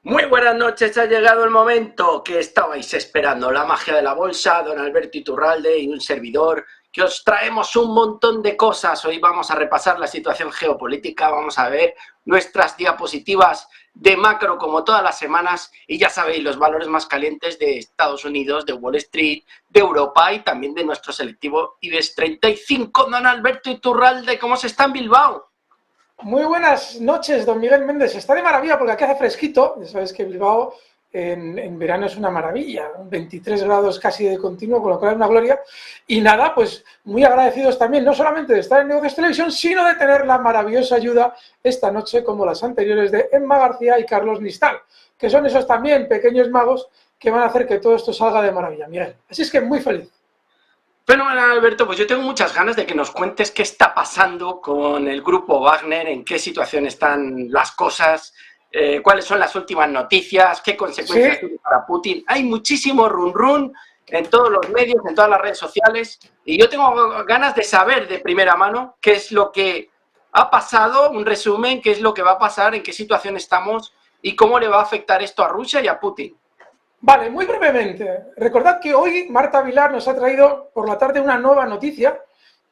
Muy buenas noches, ha llegado el momento que estabais esperando, la magia de la bolsa, don Alberto Iturralde y un servidor, que os traemos un montón de cosas. Hoy vamos a repasar la situación geopolítica, vamos a ver nuestras diapositivas de macro como todas las semanas y ya sabéis los valores más calientes de Estados Unidos, de Wall Street, de Europa y también de nuestro selectivo IBEX 35. Don Alberto Iturralde, ¿cómo se está en Bilbao? Muy buenas noches, don Miguel Méndez. Está de maravilla porque aquí hace fresquito. Ya sabes que Bilbao en verano es una maravilla, 23 grados casi de continuo, con lo cual es una gloria. Y nada, pues muy agradecidos también, no solamente de estar en Negocios Televisión, sino de tener la maravillosa ayuda esta noche, como las anteriores, de Emma García y Carlos Nistal, que son esos también pequeños magos que van a hacer que todo esto salga de maravilla, Miguel. Así es que muy feliz. Fenomenal, Alberto, pues yo tengo muchas ganas de que nos cuentes qué está pasando con el grupo Wagner, en qué situación están las cosas, cuáles son las últimas noticias, qué consecuencias tiene para Putin. Hay muchísimo run en todos los medios, en todas las redes sociales, y yo tengo ganas de saber de primera mano qué es lo que ha pasado, un resumen, qué es lo que va a pasar, en qué situación estamos y cómo le va a afectar esto a Rusia y a Putin. Vale, muy brevemente. Recordad que hoy Marta Vilar nos ha traído por la tarde una nueva noticia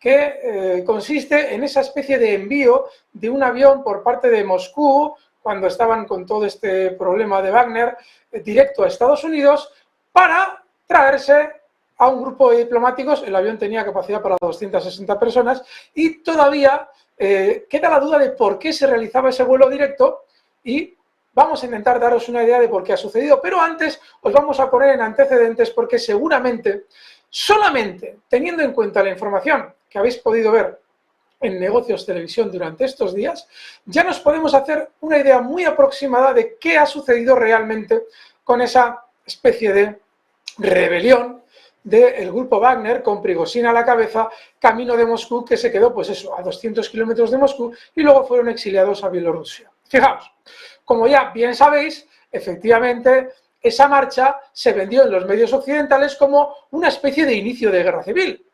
que consiste en esa especie de envío de un avión por parte de Moscú, cuando estaban con todo este problema de Wagner, directo a Estados Unidos, para traerse a un grupo de diplomáticos. El avión tenía capacidad para 260 personas y todavía queda la duda de por qué se realizaba ese vuelo directo y vamos a intentar daros una idea de por qué ha sucedido, pero antes os vamos a poner en antecedentes porque seguramente, solamente teniendo en cuenta la información que habéis podido ver en Negocios Televisión durante estos días, ya nos podemos hacer una idea muy aproximada de qué ha sucedido realmente con esa especie de rebelión del grupo Wagner, con Prigozhin a la cabeza, camino de Moscú, que se quedó, pues eso, a 200 kilómetros de Moscú y luego fueron exiliados a Bielorrusia. Fijaos, como ya bien sabéis, efectivamente, esa marcha se vendió en los medios occidentales como una especie de inicio de guerra civil,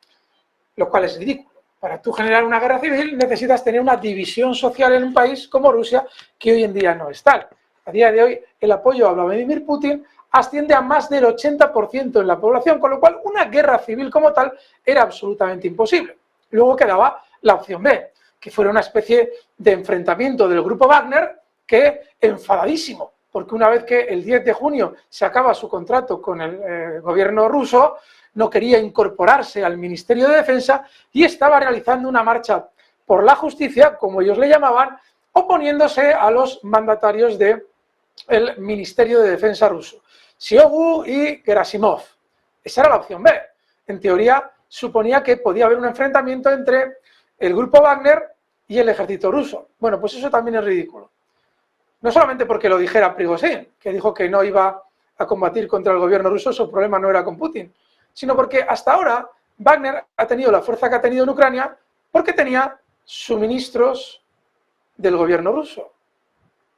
lo cual es ridículo. Para tú generar una guerra civil necesitas tener una división social en un país como Rusia, que hoy en día no es tal. A día de hoy, el apoyo a Vladimir Putin asciende a más del 80% en la población, con lo cual una guerra civil como tal era absolutamente imposible. Luego quedaba la opción B, que fuera una especie de enfrentamiento del grupo Wagner, que enfadadísimo, porque una vez que el 10 de junio se acaba su contrato con el gobierno ruso, no quería incorporarse al Ministerio de Defensa y estaba realizando una marcha por la justicia, como ellos le llamaban, oponiéndose a los mandatarios del Ministerio de Defensa ruso, Shoigu y Gerasimov. Esa era la opción B. En teoría, suponía que podía haber un enfrentamiento entre el grupo Wagner y el ejército ruso. Bueno, pues eso también es ridículo. No solamente porque lo dijera Prigozhin, que dijo que no iba a combatir contra el gobierno ruso, su problema no era con Putin, sino porque hasta ahora Wagner ha tenido la fuerza que ha tenido en Ucrania porque tenía suministros del gobierno ruso,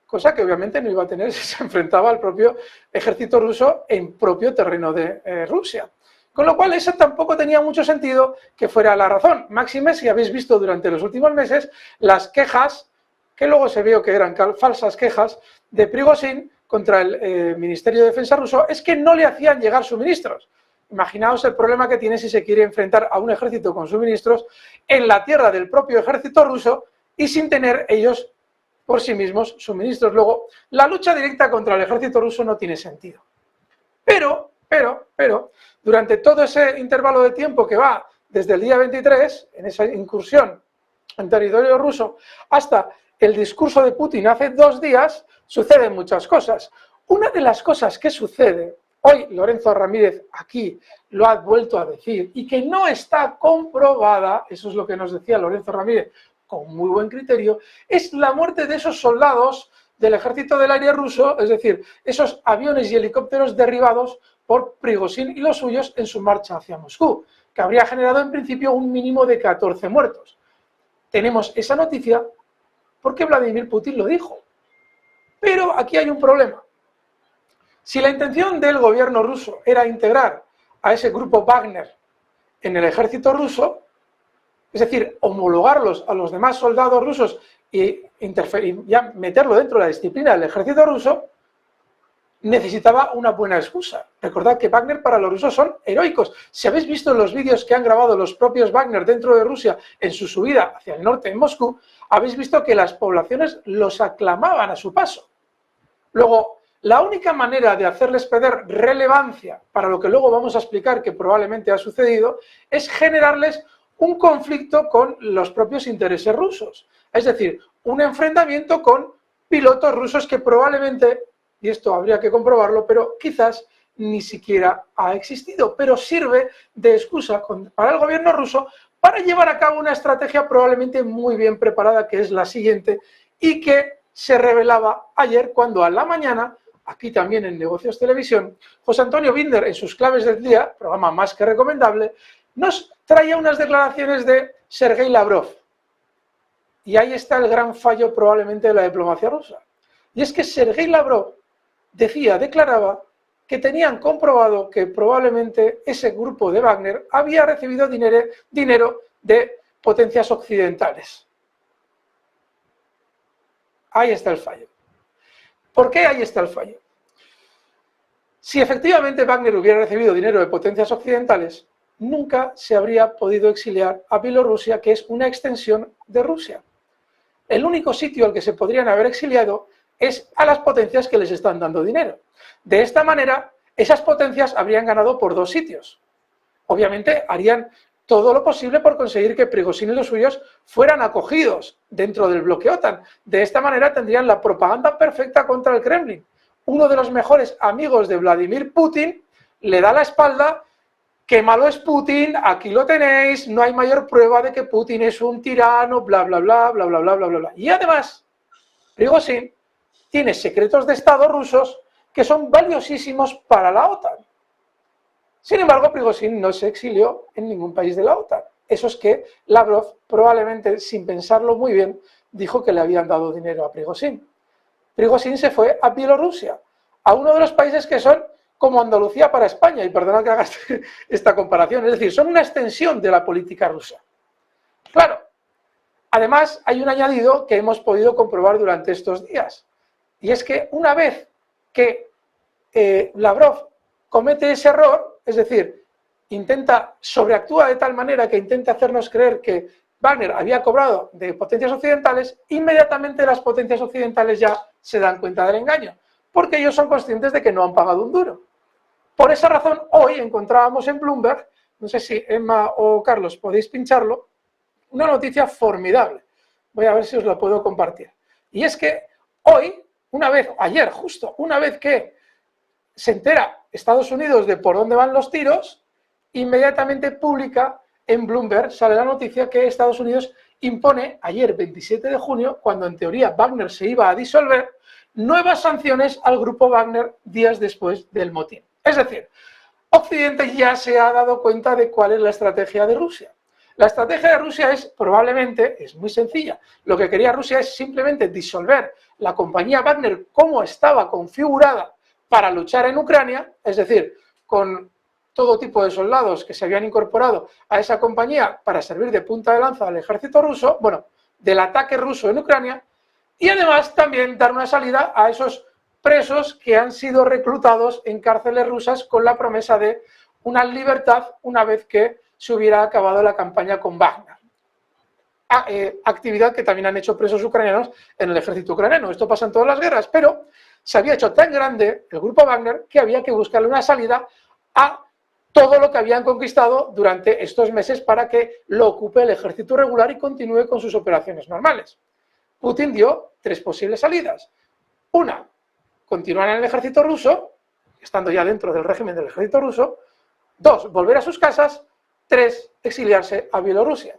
cosa que obviamente no iba a tener si se enfrentaba al propio ejército ruso en propio terreno de Rusia. Con lo cual eso tampoco tenía mucho sentido que fuera la razón. Máxime, si habéis visto durante los últimos meses las quejas, que luego se vio que eran falsas quejas, de Prigozhin contra el Ministerio de Defensa ruso, es que no le hacían llegar suministros. Imaginaos el problema que tiene si se quiere enfrentar a un ejército con suministros en la tierra del propio ejército ruso y sin tener ellos por sí mismos suministros. Luego, la lucha directa contra el ejército ruso no tiene sentido. Pero, durante todo ese intervalo de tiempo que va desde el día 23, en esa incursión en territorio ruso, hasta el discurso de Putin hace 2 días, suceden muchas cosas. Una de las cosas que sucede, hoy Lorenzo Ramírez aquí lo ha vuelto a decir, y que no está comprobada, eso es lo que nos decía Lorenzo Ramírez con muy buen criterio, es la muerte de esos soldados del ejército del aire ruso, es decir, esos aviones y helicópteros derribados por Prigozhin y los suyos en su marcha hacia Moscú, que habría generado en principio un mínimo de 14 muertos. Tenemos esa noticia porque Vladimir Putin lo dijo. Pero aquí hay un problema. Si la intención del gobierno ruso era integrar a ese grupo Wagner en el ejército ruso, es decir, homologarlos a los demás soldados rusos y ya meterlo dentro de la disciplina del ejército ruso, necesitaba una buena excusa. Recordad que Wagner para los rusos son heroicos. Si habéis visto los vídeos que han grabado los propios Wagner dentro de Rusia en su subida hacia el norte en Moscú, habéis visto que las poblaciones los aclamaban a su paso. Luego, la única manera de hacerles perder relevancia para lo que luego vamos a explicar que probablemente ha sucedido es generarles un conflicto con los propios intereses rusos. Es decir, un enfrentamiento con pilotos rusos que probablemente, y esto habría que comprobarlo, pero quizás ni siquiera ha existido, pero sirve de excusa para el gobierno ruso para llevar a cabo una estrategia probablemente muy bien preparada, que es la siguiente, y que se revelaba ayer cuando a la mañana, aquí también en Negocios Televisión, José Antonio Binder, en sus claves del día, programa más que recomendable, nos traía unas declaraciones de Sergei Lavrov. Y ahí está el gran fallo probablemente de la diplomacia rusa. Y es que Sergei Lavrov declaraba que tenían comprobado que probablemente ese grupo de Wagner había recibido dinero de potencias occidentales. Ahí está el fallo. ¿Por qué ahí está el fallo? Si efectivamente Wagner hubiera recibido dinero de potencias occidentales, nunca se habría podido exiliar a Bielorrusia, que es una extensión de Rusia. El único sitio al que se podrían haber exiliado es a las potencias que les están dando dinero. De esta manera, esas potencias habrían ganado por dos sitios. Obviamente, harían todo lo posible por conseguir que Prigozhin y los suyos fueran acogidos dentro del bloque OTAN. De esta manera tendrían la propaganda perfecta contra el Kremlin. Uno de los mejores amigos de Vladimir Putin le da la espalda: qué malo es Putin, aquí lo tenéis, no hay mayor prueba de que Putin es un tirano, bla, bla, bla, bla, bla, bla, bla, bla, bla. Y además, Prigozhin tiene secretos de Estado rusos que son valiosísimos para la OTAN. Sin embargo, Prigozhin no se exilió en ningún país de la OTAN. Eso es que Lavrov, probablemente sin pensarlo muy bien, dijo que le habían dado dinero a Prigozhin. Prigozhin se fue a Bielorrusia, a uno de los países que son como Andalucía para España, y perdona que haga esta comparación, es decir, son una extensión de la política rusa. Claro, además hay un añadido que hemos podido comprobar durante estos días, y es que una vez que Lavrov comete ese error, es decir, sobreactúa de tal manera que intenta hacernos creer que Wagner había cobrado de potencias occidentales, inmediatamente las potencias occidentales ya se dan cuenta del engaño, porque ellos son conscientes de que no han pagado un duro. Por esa razón, hoy encontrábamos en Bloomberg, no sé si Emma o Carlos podéis pincharlo, una noticia formidable. Voy a ver si os la puedo compartir. Y es que hoy, ayer justo, una vez que se entera Estados Unidos de por dónde van los tiros, inmediatamente publica en Bloomberg, sale la noticia que Estados Unidos impone ayer, 27 de junio, cuando en teoría Wagner se iba a disolver, nuevas sanciones al grupo Wagner días después del motín. Es decir, Occidente ya se ha dado cuenta de cuál es la estrategia de Rusia. La estrategia de Rusia es muy sencilla. Lo que quería Rusia es simplemente disolver la compañía Wagner como estaba configurada para luchar en Ucrania, es decir, con todo tipo de soldados que se habían incorporado a esa compañía para servir de punta de lanza al ejército ruso, del ataque ruso en Ucrania, y además también dar una salida a esos presos que han sido reclutados en cárceles rusas con la promesa de una libertad una vez que se hubiera acabado la campaña con Wagner. Actividad que también han hecho presos ucranianos en el ejército ucraniano. Esto pasa en todas las guerras, pero se había hecho tan grande el grupo Wagner que había que buscarle una salida a todo lo que habían conquistado durante estos meses para que lo ocupe el ejército regular y continúe con sus operaciones normales. Putin dio 3 posibles salidas. Una, continuar en el ejército ruso, estando ya dentro del régimen del ejército ruso. 2, volver a sus casas. 3, exiliarse a Bielorrusia.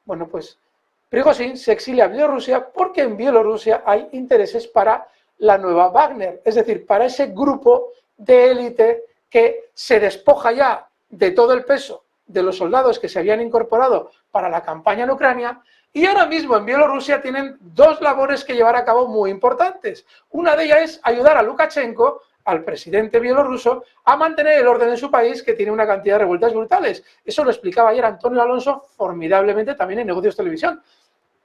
Bueno, pues Prigozhin se exilia a Bielorrusia porque en Bielorrusia hay intereses para la nueva Wagner, es decir, para ese grupo de élite que se despoja ya de todo el peso de los soldados que se habían incorporado para la campaña en Ucrania, y ahora mismo en Bielorrusia tienen 2 labores que llevar a cabo muy importantes. Una de ellas es ayudar a Lukashenko, al presidente bielorruso, a mantener el orden en su país, que tiene una cantidad de revueltas brutales. Eso lo explicaba ayer Antonio Alonso formidablemente también en Negocios Televisión.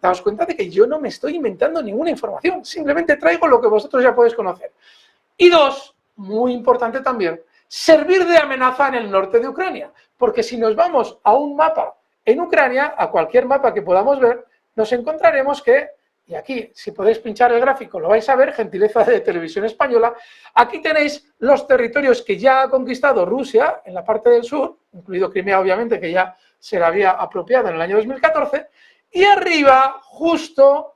Daos cuenta de que yo no me estoy inventando ninguna información, simplemente traigo lo que vosotros ya podéis conocer. Y dos, muy importante también, servir de amenaza en el norte de Ucrania. Porque si nos vamos a un mapa en Ucrania, a cualquier mapa que podamos ver, nos encontraremos que, y aquí si podéis pinchar el gráfico lo vais a ver, gentileza de Televisión Española, aquí tenéis los territorios que ya ha conquistado Rusia en la parte del sur, incluido Crimea obviamente, que ya se la había apropiado en el año 2014, y arriba, justo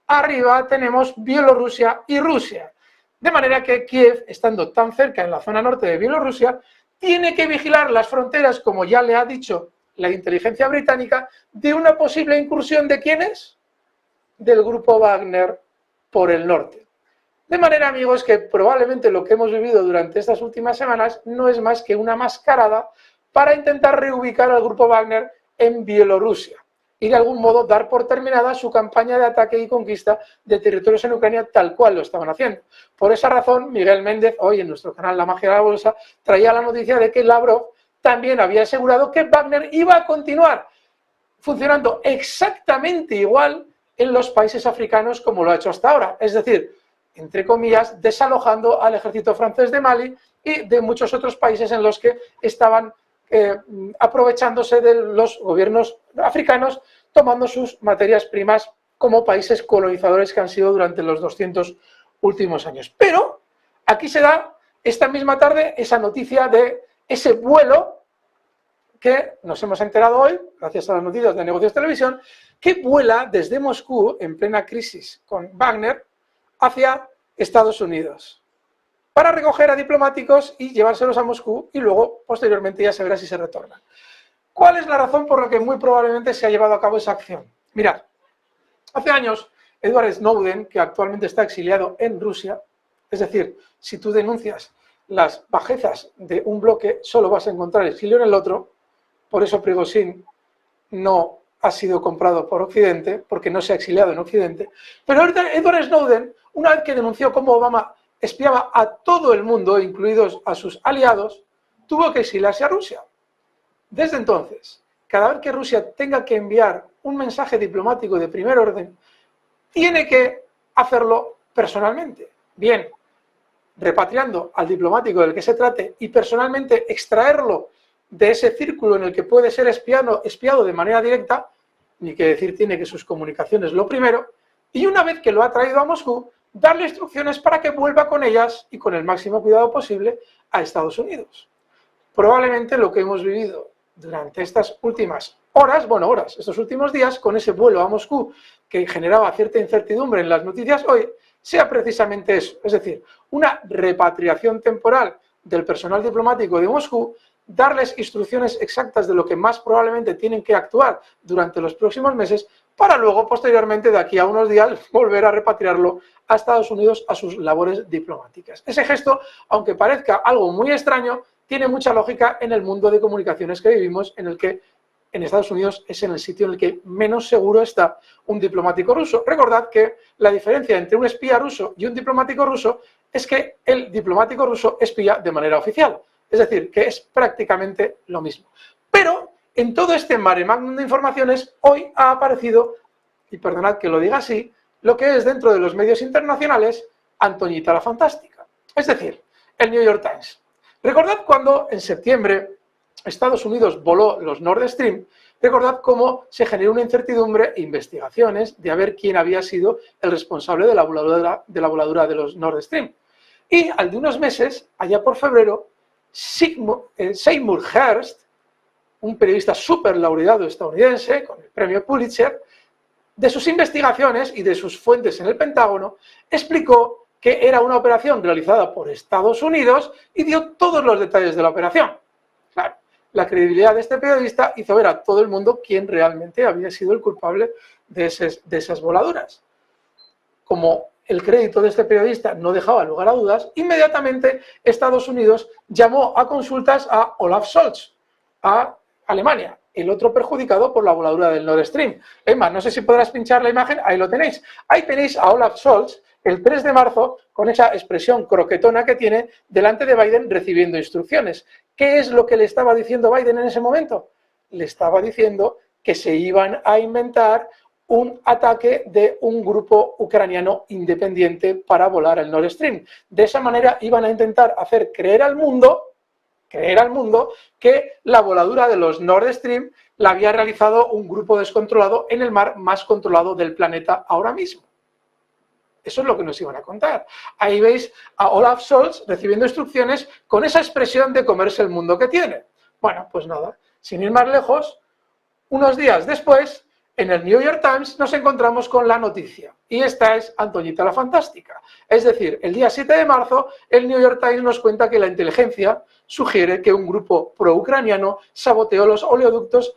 arriba, tenemos Bielorrusia y Rusia. De manera que Kiev, estando tan cerca en la zona norte de Bielorrusia, tiene que vigilar las fronteras, como ya le ha dicho la inteligencia británica, de una posible incursión ¿de quiénes? Del grupo Wagner por el norte. De manera, amigos, que probablemente lo que hemos vivido durante estas últimas semanas no es más que una mascarada para intentar reubicar al grupo Wagner en Bielorrusia y de algún modo dar por terminada su campaña de ataque y conquista de territorios en Ucrania tal cual lo estaban haciendo. Por esa razón, Miguel Méndez, hoy en nuestro canal La Magia de la Bolsa, traía la noticia de que Lavrov también había asegurado que Wagner iba a continuar funcionando exactamente igual en los países africanos como lo ha hecho hasta ahora. Es decir, entre comillas, desalojando al ejército francés de Mali y de muchos otros países en los que estaban aprovechándose de los gobiernos africanos, tomando sus materias primas como países colonizadores que han sido durante los 200 últimos años. Pero aquí se da esta misma tarde esa noticia de ese vuelo que nos hemos enterado hoy, gracias a las noticias de Negocios Televisión, que vuela desde Moscú, en plena crisis con Wagner, hacia Estados Unidos, para recoger a diplomáticos y llevárselos a Moscú y luego, posteriormente, ya se verá si se retornan. ¿Cuál es la razón por la que muy probablemente se ha llevado a cabo esa acción? Mirad, hace años, Edward Snowden, que actualmente está exiliado en Rusia, es decir, si tú denuncias las bajezas de un bloque, solo vas a encontrar exilio en el otro, por eso Prigozhin no ha sido comprado por Occidente, porque no se ha exiliado en Occidente, pero ahorita Edward Snowden, una vez que denunció cómo Obama espiaba a todo el mundo, incluidos a sus aliados, tuvo que exiliarse a Rusia. Desde entonces, cada vez que Rusia tenga que enviar un mensaje diplomático de primer orden, tiene que hacerlo personalmente. Bien, repatriando al diplomático del que se trate y personalmente extraerlo de ese círculo en el que puede ser espiado de manera directa, ni que decir tiene que sus comunicaciones lo primero, y una vez que lo ha traído a Moscú, darle instrucciones para que vuelva con ellas y con el máximo cuidado posible a Estados Unidos. Probablemente lo que hemos vivido durante estas últimas estos últimos días, con ese vuelo a Moscú que generaba cierta incertidumbre en las noticias hoy, sea precisamente eso, es decir, una repatriación temporal del personal diplomático de Moscú, darles instrucciones exactas de lo que más probablemente tienen que actuar durante los próximos meses, para luego, posteriormente, de aquí a unos días, volver a repatriarlo a Estados Unidos a sus labores diplomáticas. Ese gesto, aunque parezca algo muy extraño, tiene mucha lógica en el mundo de comunicaciones que vivimos, en el que en Estados Unidos es en el sitio en el que menos seguro está un diplomático ruso. Recordad que la diferencia entre un espía ruso y un diplomático ruso es que el diplomático ruso espía de manera oficial. Es decir, que es prácticamente lo mismo. Pero en todo este mare magnum de informaciones, hoy ha aparecido, y perdonad que lo diga así, lo que es dentro de los medios internacionales, Antoñita la Fantástica. Es decir, el New York Times. Recordad cuando en septiembre Estados Unidos voló los Nord Stream, recordad cómo se generó una incertidumbre e investigaciones de a ver quién había sido el responsable de la voladura de los Nord Stream. Y al de unos meses, allá por febrero, Seymour Hersh, un periodista súper laureado estadounidense con el premio Pulitzer, de sus investigaciones y de sus fuentes en el Pentágono, explicó que era una operación realizada por Estados Unidos y dio todos los detalles de la operación. Claro, la credibilidad de este periodista hizo ver a todo el mundo quién realmente había sido el culpable de esas voladuras. Como el crédito de este periodista no dejaba lugar a dudas, inmediatamente Estados Unidos llamó a consultas a Olaf Scholz, a Alemania, el otro perjudicado por la voladura del Nord Stream. Emma, no sé si podrás pinchar la imagen, ahí lo tenéis. Ahí tenéis a Olaf Scholz el 3 de marzo con esa expresión croquetona que tiene delante de Biden recibiendo instrucciones. ¿Qué es lo que le estaba diciendo Biden en ese momento? Le estaba diciendo que se iban a inventar un ataque de un grupo ucraniano independiente para volar el Nord Stream. De esa manera iban a intentar hacer creer al mundo que la voladura de los Nord Stream la había realizado un grupo descontrolado en el mar más controlado del planeta ahora mismo. Eso es lo que nos iban a contar. Ahí veis a Olaf Scholz recibiendo instrucciones con esa expresión de comerse el mundo que tiene. Bueno, pues nada, sin ir más lejos, unos días después, en el New York Times nos encontramos con la noticia. Y esta es Antoñita la Fantástica. Es decir, el día 7 de marzo, el New York Times nos cuenta que la inteligencia sugiere que un grupo pro-ucraniano saboteó los oleoductos,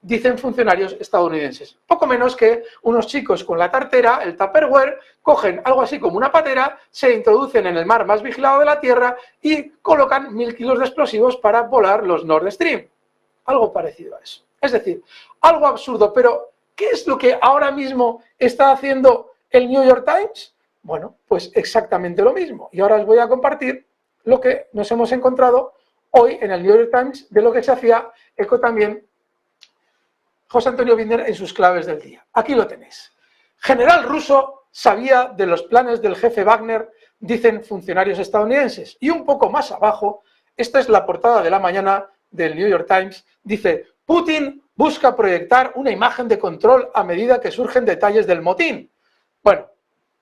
dicen funcionarios estadounidenses. Poco menos que unos chicos con la tartera, el Tupperware, cogen algo así como una patera, se introducen en el mar más vigilado de la Tierra y colocan 1000 kilos de explosivos para volar los Nord Stream. Algo parecido a eso. Es decir, algo absurdo, pero ¿qué es lo que ahora mismo está haciendo el New York Times? Bueno, pues exactamente lo mismo. Y ahora os voy a compartir lo que nos hemos encontrado hoy en el New York Times, de lo que se hacía eco también José Antonio Binder en sus claves del día. Aquí lo tenéis. General ruso sabía de los planes del jefe Wagner, dicen funcionarios estadounidenses. Y un poco más abajo, esta es la portada de la mañana del New York Times, dice: Putin busca proyectar una imagen de control a medida que surgen detalles del motín. Bueno,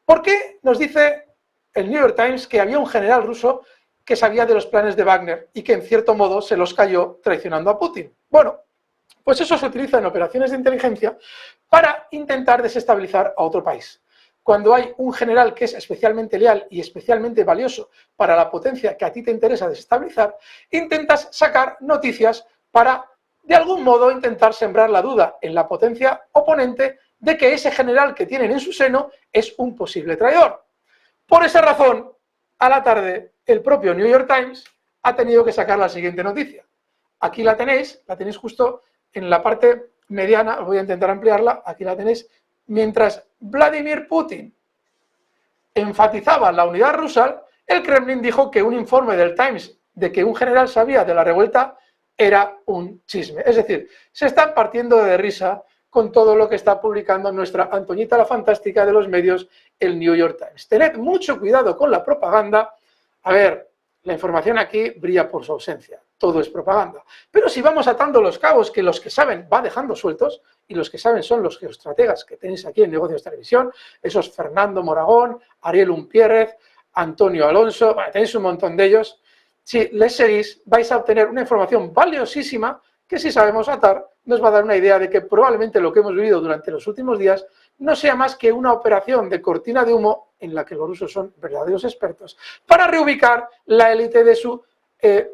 ¿por qué nos dice el New York Times que había un general ruso que sabía de los planes de Wagner y que en cierto modo se los cayó traicionando a Putin? Bueno, pues eso se utiliza en operaciones de inteligencia para intentar desestabilizar a otro país. Cuando hay un general que es especialmente leal y especialmente valioso para la potencia que a ti te interesa desestabilizar, intentas sacar noticias para, de algún modo, intentar sembrar la duda en la potencia oponente de que ese general que tienen en su seno es un posible traidor. Por esa razón, a la tarde, el propio New York Times ha tenido que sacar la siguiente noticia. Aquí la tenéis justo en la parte mediana, os voy a intentar ampliarla, aquí la tenéis. Mientras Vladimir Putin enfatizaba la unidad rusa, el Kremlin dijo que un informe del Times de que un general sabía de la revuelta era un chisme. Es decir, se están partiendo de risa con todo lo que está publicando nuestra Antoñita la Fantástica de los medios, el New York Times. Tened mucho cuidado con la propaganda. A ver, la información aquí brilla por su ausencia. Todo es propaganda. Pero si vamos atando los cabos que los que saben va dejando sueltos, y los que saben son los geoestrategas que tenéis aquí en Negocios Televisión, esos Fernando Moragón, Ariel Umpierrez, Antonio Alonso, bueno, tenéis un montón de ellos. Si les seguís, vais a obtener una información valiosísima que, si sabemos atar, nos va a dar una idea de que probablemente lo que hemos vivido durante los últimos días no sea más que una operación de cortina de humo en la que los rusos son verdaderos expertos para reubicar la élite de su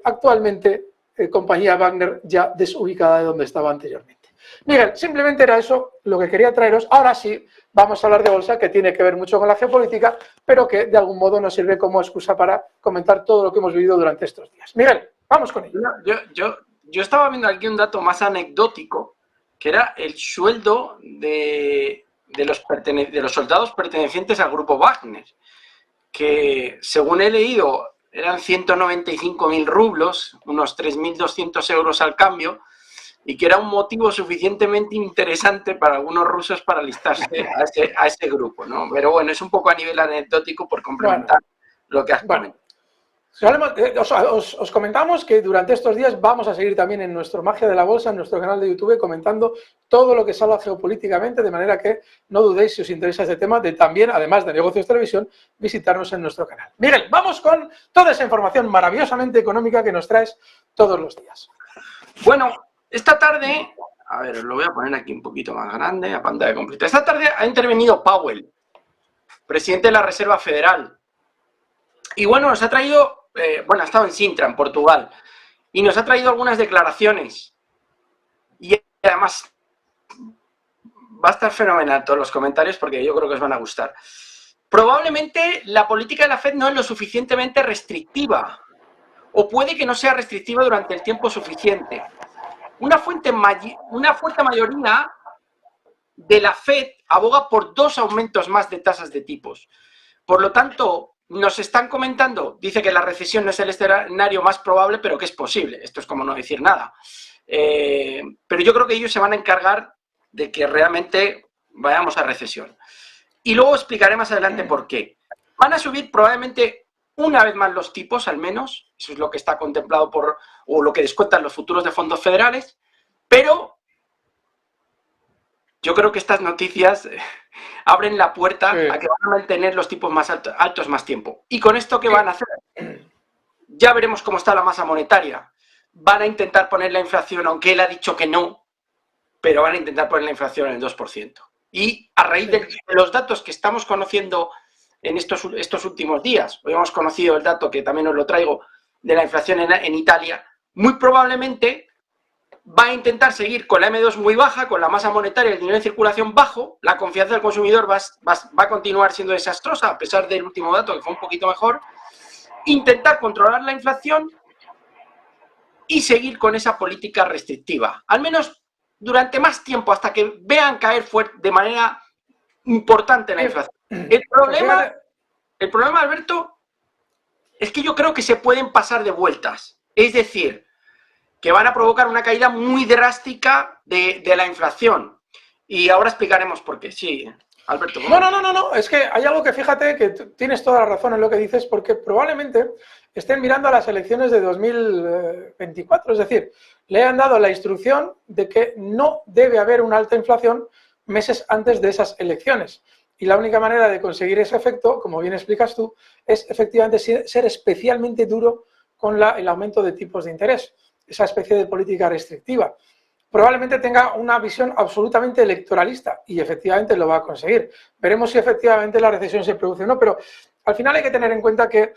actualmente compañía Wagner, ya desubicada de donde estaba anteriormente. Miguel, simplemente era eso lo que quería traeros. Ahora sí, vamos a hablar de bolsa, que tiene que ver mucho con la geopolítica, pero que de algún modo nos sirve como excusa para comentar todo lo que hemos vivido durante estos días. Miguel, vamos con ello. Yo estaba viendo aquí un dato más anecdótico, que era el sueldo de los soldados pertenecientes al grupo Wagner, que según he leído eran 195.000 rublos, unos 3.200 euros al cambio, y que era un motivo suficientemente interesante para algunos rusos para alistarse a ese grupo, ¿no? Pero bueno, es un poco a nivel anecdótico por complementar lo que has comentado. Os comentamos que durante estos días vamos a seguir también en nuestro Magia de la Bolsa, en nuestro canal de YouTube, comentando todo lo que salga geopolíticamente, de manera que no dudéis, si os interesa este tema, de también, además de Negocios Televisión, visitarnos en nuestro canal. Miguel, vamos con toda esa información maravillosamente económica que nos traes todos los días. Bueno, esta tarde, a ver, os lo voy a poner aquí un poquito más grande, a pantalla completa. Esta tarde ha intervenido Powell, presidente de la Reserva Federal. Y bueno, nos ha traído, ha estado en Sintra, en Portugal, y nos ha traído algunas declaraciones. Y además, va a estar fenomenal todos los comentarios porque yo creo que os van a gustar. Probablemente la política de la Fed no es lo suficientemente restrictiva, o puede que no sea restrictiva durante el tiempo suficiente. Una fuerte mayoría de la Fed aboga por 2 aumentos más de tasas de tipos. Por lo tanto, nos están comentando, dice que la recesión no es el escenario más probable, pero que es posible. Esto es como no decir nada. Pero yo creo que ellos se van a encargar de que realmente vayamos a recesión. Y luego explicaré más adelante por qué. Van a subir probablemente una vez más los tipos, al menos, eso es lo que está contemplado o lo que descuentan los futuros de fondos federales, pero yo creo que estas noticias abren la puerta a que van a mantener los tipos más altos más tiempo. ¿Y con esto qué van a hacer? Ya veremos cómo está la masa monetaria. Van a intentar poner la inflación, aunque él ha dicho que no, pero van a intentar poner la inflación en el 2%. Y a raíz de los datos que estamos conociendo en estos últimos días, hoy hemos conocido el dato que también os lo traigo de la inflación en Italia, muy probablemente va a intentar seguir con la M2 muy baja, con la masa monetaria, el dinero en circulación bajo, la confianza del consumidor va a continuar siendo desastrosa, a pesar del último dato que fue un poquito mejor, intentar controlar la inflación y seguir con esa política restrictiva, al menos durante más tiempo, hasta que vean caer de manera importante la inflación. El problema, Alberto, es que yo creo que se pueden pasar de vueltas. Es decir, que van a provocar una caída muy drástica de la inflación. Y ahora explicaremos por qué. Sí, Alberto. No. Es que hay algo que, fíjate, que tienes toda la razón en lo que dices, porque probablemente estén mirando a las elecciones de 2024. Es decir, le han dado la instrucción de que no debe haber una alta inflación meses antes de esas elecciones. Y la única manera de conseguir ese efecto, como bien explicas tú, es efectivamente ser especialmente duro con el aumento de tipos de interés, esa especie de política restrictiva. Probablemente tenga una visión absolutamente electoralista y efectivamente lo va a conseguir. Veremos si efectivamente la recesión se produce o no, pero al final hay que tener en cuenta que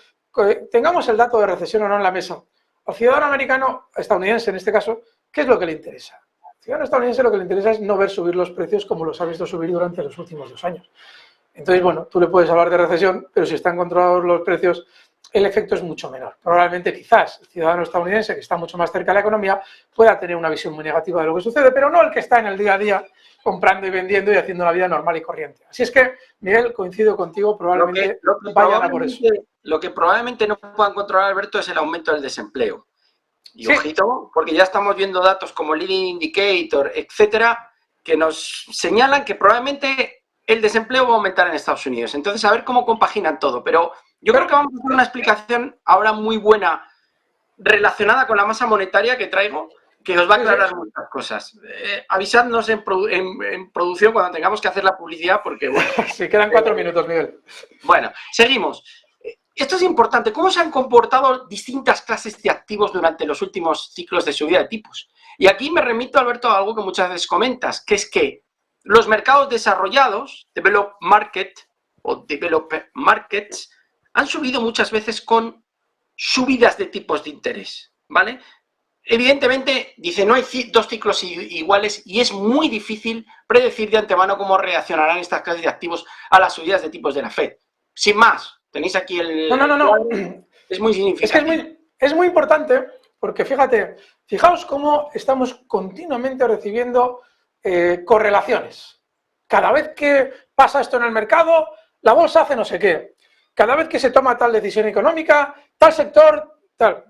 tengamos el dato de recesión o no en la mesa. Al ciudadano americano, estadounidense en este caso, ¿qué es lo que le interesa? Al ciudadano estadounidense lo que le interesa es no ver subir los precios como los ha visto subir durante los últimos 2 años. Entonces, bueno, tú le puedes hablar de recesión, pero si están controlados los precios, el efecto es mucho menor. Probablemente, quizás, el ciudadano estadounidense, que está mucho más cerca de la economía, pueda tener una visión muy negativa de lo que sucede, pero no el que está en el día a día comprando y vendiendo y haciendo la vida normal y corriente. Así es que, Miguel, coincido contigo, probablemente vayan a por eso. Lo que probablemente no puedan controlar, Alberto, es el aumento del desempleo. Y sí, ojito, porque ya estamos viendo datos como Leading Indicator, etcétera, que nos señalan que probablemente el desempleo va a aumentar en Estados Unidos. Entonces, a ver cómo compaginan todo. Pero yo creo que vamos a hacer una explicación ahora muy buena relacionada con la masa monetaria que traigo, que os va a aclarar muchas cosas. Avisadnos en producción cuando tengamos que hacer la publicidad, porque bueno... Sí, quedan 4 minutos, Miguel. Bueno, seguimos. Esto es importante. ¿Cómo se han comportado distintas clases de activos durante los últimos ciclos de subida de tipos? Y aquí me remito, Alberto, a algo que muchas veces comentas, que es que los mercados desarrollados, developed market o developed markets, han subido muchas veces con subidas de tipos de interés, ¿vale? Evidentemente, dice, no hay 2 ciclos iguales y es muy difícil predecir de antemano cómo reaccionarán estas clases de activos a las subidas de tipos de la Fed. Sin más, tenéis aquí el... No. Es muy significativo. Es muy importante porque, fijaos cómo estamos continuamente recibiendo correlaciones. Cada vez que pasa esto en el mercado, la bolsa hace no sé qué. Cada vez que se toma tal decisión económica, tal sector, tal.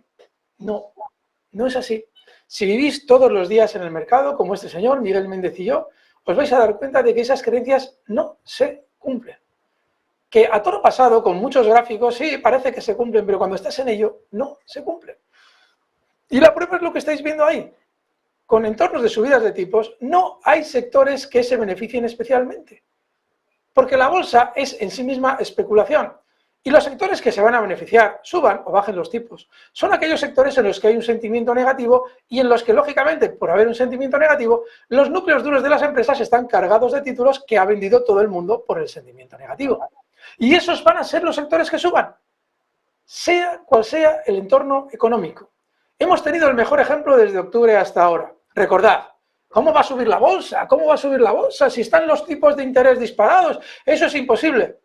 No es así. Si vivís todos los días en el mercado, como este señor, Miguel Méndez y yo, os vais a dar cuenta de que esas creencias no se cumplen. Que a toro pasado, con muchos gráficos, sí, parece que se cumplen, pero cuando estás en ello, no se cumplen. Y la prueba es lo que estáis viendo ahí. Con entornos de subidas de tipos, no hay sectores que se beneficien especialmente. Porque la bolsa es en sí misma especulación. Y los sectores que se van a beneficiar, suban o bajen los tipos, son aquellos sectores en los que hay un sentimiento negativo y en los que, lógicamente, por haber un sentimiento negativo, los núcleos duros de las empresas están cargados de títulos que ha vendido todo el mundo por el sentimiento negativo. Y esos van a ser los sectores que suban, sea cual sea el entorno económico. Hemos tenido el mejor ejemplo desde octubre hasta ahora. Recordad, ¿cómo va a subir la bolsa? ¿Cómo va a subir la bolsa si están los tipos de interés disparados? Eso es imposible.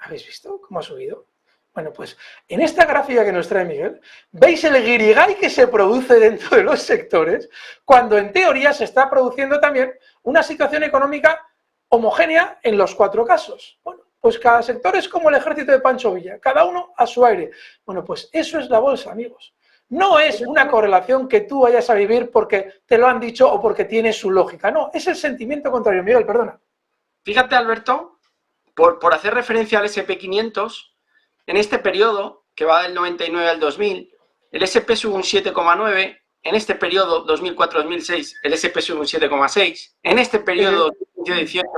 ¿Habéis visto cómo ha subido? Bueno, pues en esta gráfica que nos trae Miguel, veis el guirigay que se produce dentro de los sectores cuando en teoría se está produciendo también una situación económica homogénea en los 4 casos. Bueno, pues cada sector es como el ejército de Pancho Villa, cada uno a su aire. Bueno, pues eso es la bolsa, amigos. No es una correlación que tú vayas a vivir porque te lo han dicho o porque tiene su lógica. No, es el sentimiento contrario. Miguel, perdona. Fíjate, Alberto, por hacer referencia al SP500, en este periodo, que va del 99 al 2000, el SP sube un 7,9, en este periodo 2004-2006 el SP sube un 7,6, en este periodo 2018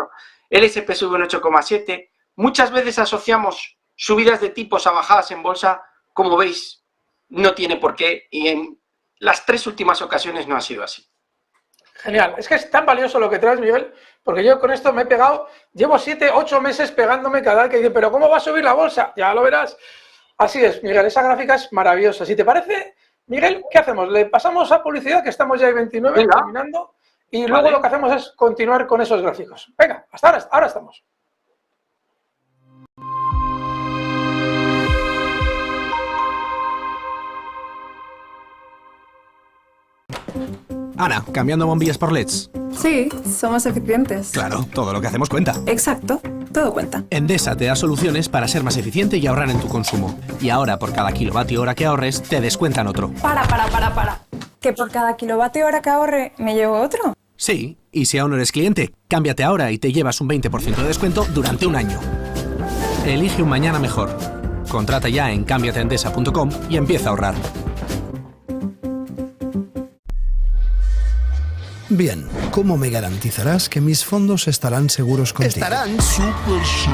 el SP sube un 8,7. Muchas veces asociamos subidas de tipos a bajadas en bolsa, como veis, no tiene por qué, y en las 3 últimas ocasiones no ha sido así. Genial, es que es tan valioso lo que traes, Miguel, porque yo con esto me he pegado, llevo 7, 8 meses pegándome cada vez que dice, pero ¿cómo va a subir la bolsa? Ya lo verás. Así es, Miguel, esa gráfica es maravillosa. Si te parece, Miguel, ¿qué hacemos? Le pasamos a publicidad, que estamos ya en 29, venga, terminando, y luego lo que hacemos es continuar con esos gráficos. Venga, hasta ahora estamos. Ana, cambiando bombillas por LEDs. Sí, somos eficientes. Claro, todo lo que hacemos cuenta. Exacto, todo cuenta. Endesa te da soluciones para ser más eficiente y ahorrar en tu consumo. Y ahora, por cada kilovatio hora que ahorres, te descuentan otro. Para. ¿Que por cada kilovatio hora que ahorre me llevo otro? Sí, y si aún no eres cliente, cámbiate ahora y te llevas un 20% de descuento durante un año. Elige un mañana mejor. Contrata ya en cambiateendesa.com y empieza a ahorrar. Bien, ¿cómo me garantizarás que mis fondos estarán seguros contigo? Estarán súper seguros.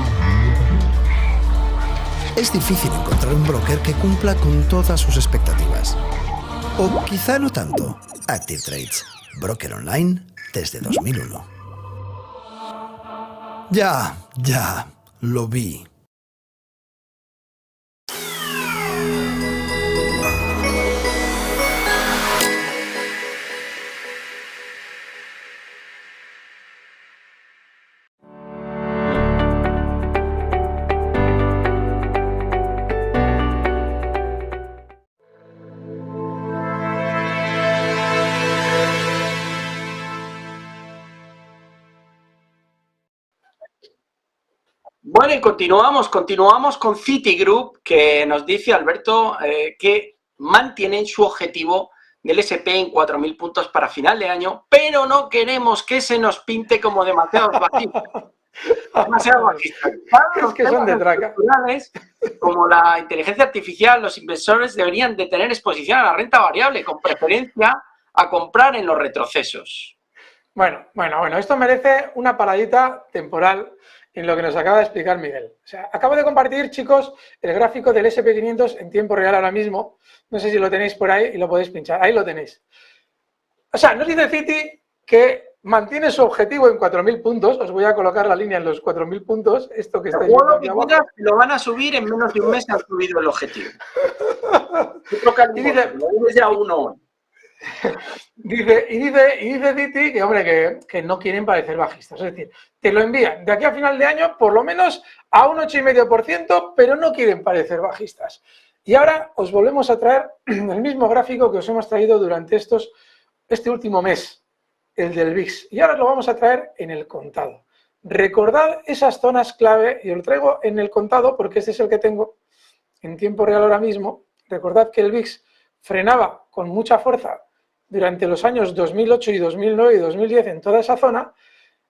Es difícil encontrar un broker que cumpla con todas sus expectativas. O quizá no tanto. Active Trades, broker online desde 2001. Ya, lo vi. Bueno, y continuamos con Citigroup, que nos dice, Alberto, que mantienen su objetivo del SP en 4.000 puntos para final de año, pero no queremos que se nos pinte como demasiado bajistas. Demasiado bajistas. Es que son de traca. Como la inteligencia artificial, los inversores deberían de tener exposición a la renta variable, con preferencia a comprar en los retrocesos. Bueno, esto merece una paradita temporal en lo que nos acaba de explicar Miguel. O sea, acabo de compartir, chicos, el gráfico del SP500 en tiempo real ahora mismo. No sé si lo tenéis por ahí y lo podéis pinchar. Ahí lo tenéis. O sea, nos dice Citi que mantiene su objetivo en 4.000 puntos. Os voy a colocar la línea en los 4.000 puntos. Esto que estáis viendo aquí abajo. Lo van a subir en menos de un mes, han subido el objetivo. Y dice, ya uno. Dice Citi que, hombre, que no quieren parecer bajistas. Es decir, te lo envían de aquí a final de año por lo menos a un 8,5%, pero no quieren parecer bajistas. Y ahora os volvemos a traer el mismo gráfico que os hemos traído durante este último mes, el del VIX. Y ahora lo vamos a traer en el contado. Recordad esas zonas clave, y os lo traigo en el contado porque este es el que tengo en tiempo real ahora mismo. Recordad que el VIX frenaba con mucha fuerza durante los años 2008 y 2009 y 2010 en toda esa zona,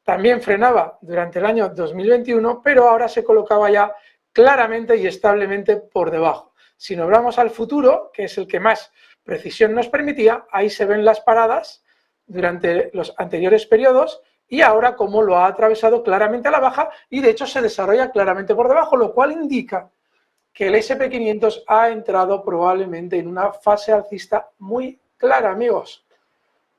también frenaba durante el año 2021, pero ahora se colocaba ya claramente y establemente por debajo. Si nos vamos al futuro, que es el que más precisión nos permitía, ahí se ven las paradas durante los anteriores periodos y ahora como lo ha atravesado claramente a la baja y de hecho se desarrolla claramente por debajo, lo cual indica que el SP500 ha entrado probablemente en una fase alcista muy clara, amigos.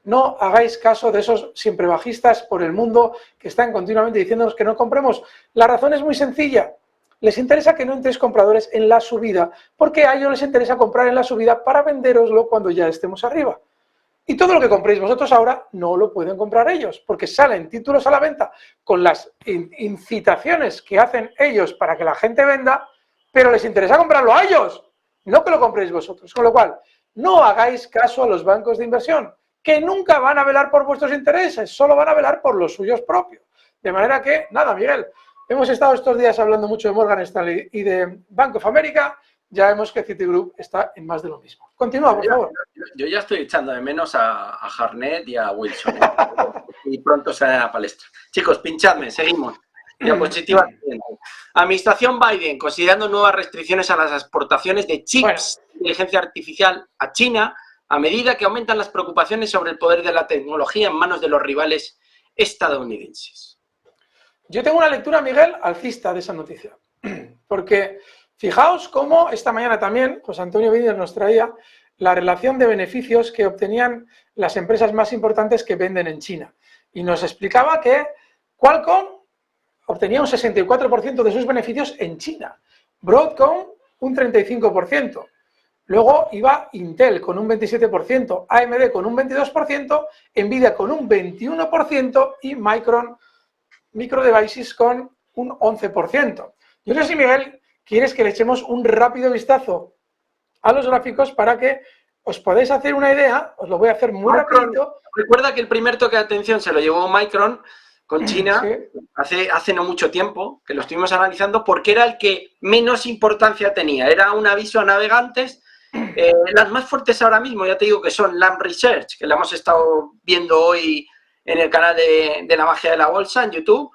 No hagáis caso de esos siempre bajistas por el mundo que están continuamente diciéndonos que no compremos. La razón es muy sencilla. Les interesa que no entréis compradores en la subida, porque a ellos les interesa comprar en la subida para venderoslo cuando ya estemos arriba. Y todo lo que compréis vosotros ahora no lo pueden comprar ellos, porque salen títulos a la venta con las incitaciones que hacen ellos para que la gente venda, pero les interesa comprarlo a ellos, no que lo compréis vosotros. Con lo cual, no hagáis caso a los bancos de inversión, que nunca van a velar por vuestros intereses, solo van a velar por los suyos propios. De manera que, nada, Miguel, hemos estado estos días hablando mucho de Morgan Stanley y de Bank of America, ya vemos que Citigroup está en más de lo mismo. Continúa, por favor. Yo ya estoy echando de menos a Harnett y a Wilson. Y pronto sale a la palestra. Chicos, pinchadme, seguimos. Diapositiva siguiente. Administración Biden, considerando nuevas restricciones a las exportaciones de chips de inteligencia artificial a China, a medida que aumentan las preocupaciones sobre el poder de la tecnología en manos de los rivales estadounidenses. Yo tengo una lectura, Miguel, alcista de esa noticia. Porque fijaos cómo esta mañana también José Antonio Vídeo nos traía la relación de beneficios que obtenían las empresas más importantes que venden en China. Y nos explicaba que Qualcomm obtenía un 64% de sus beneficios en China, Broadcom un 35%, luego iba Intel con un 27%, AMD con un 22%, Nvidia con un 21% y Micro Devices con un 11%. Yo no sé si, Miguel, quieres que le echemos un rápido vistazo a los gráficos para que os podáis hacer una idea. Os lo voy a hacer muy rapidito. Recuerda que el primer toque de atención se lo llevó Micron con China, sí. hace no mucho tiempo, que lo estuvimos analizando, porque era el que menos importancia tenía. Era un aviso a navegantes. Las más fuertes ahora mismo, ya te digo que son Lam Research, que la hemos estado viendo hoy en el canal de la magia de la bolsa en YouTube,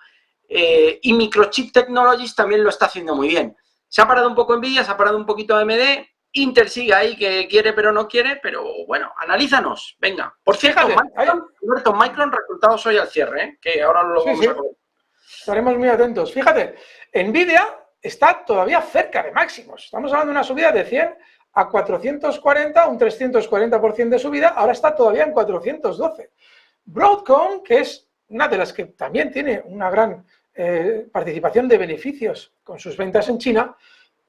y Microchip Technologies también lo está haciendo muy bien. Se ha parado un poco Nvidia, se ha parado un poquito AMD, Intel sigue ahí que quiere pero no quiere, pero bueno, analízanos, venga. Por cierto, Micron resultados hoy al cierre, que ahora lo vamos a ver. Estaremos muy atentos. Fíjate, Nvidia está todavía cerca de máximos. Estamos hablando de una subida de 100 a 440, un 340% de subida, ahora está todavía en 412. Broadcom, que es una de las que también tiene una gran participación de beneficios con sus ventas en China,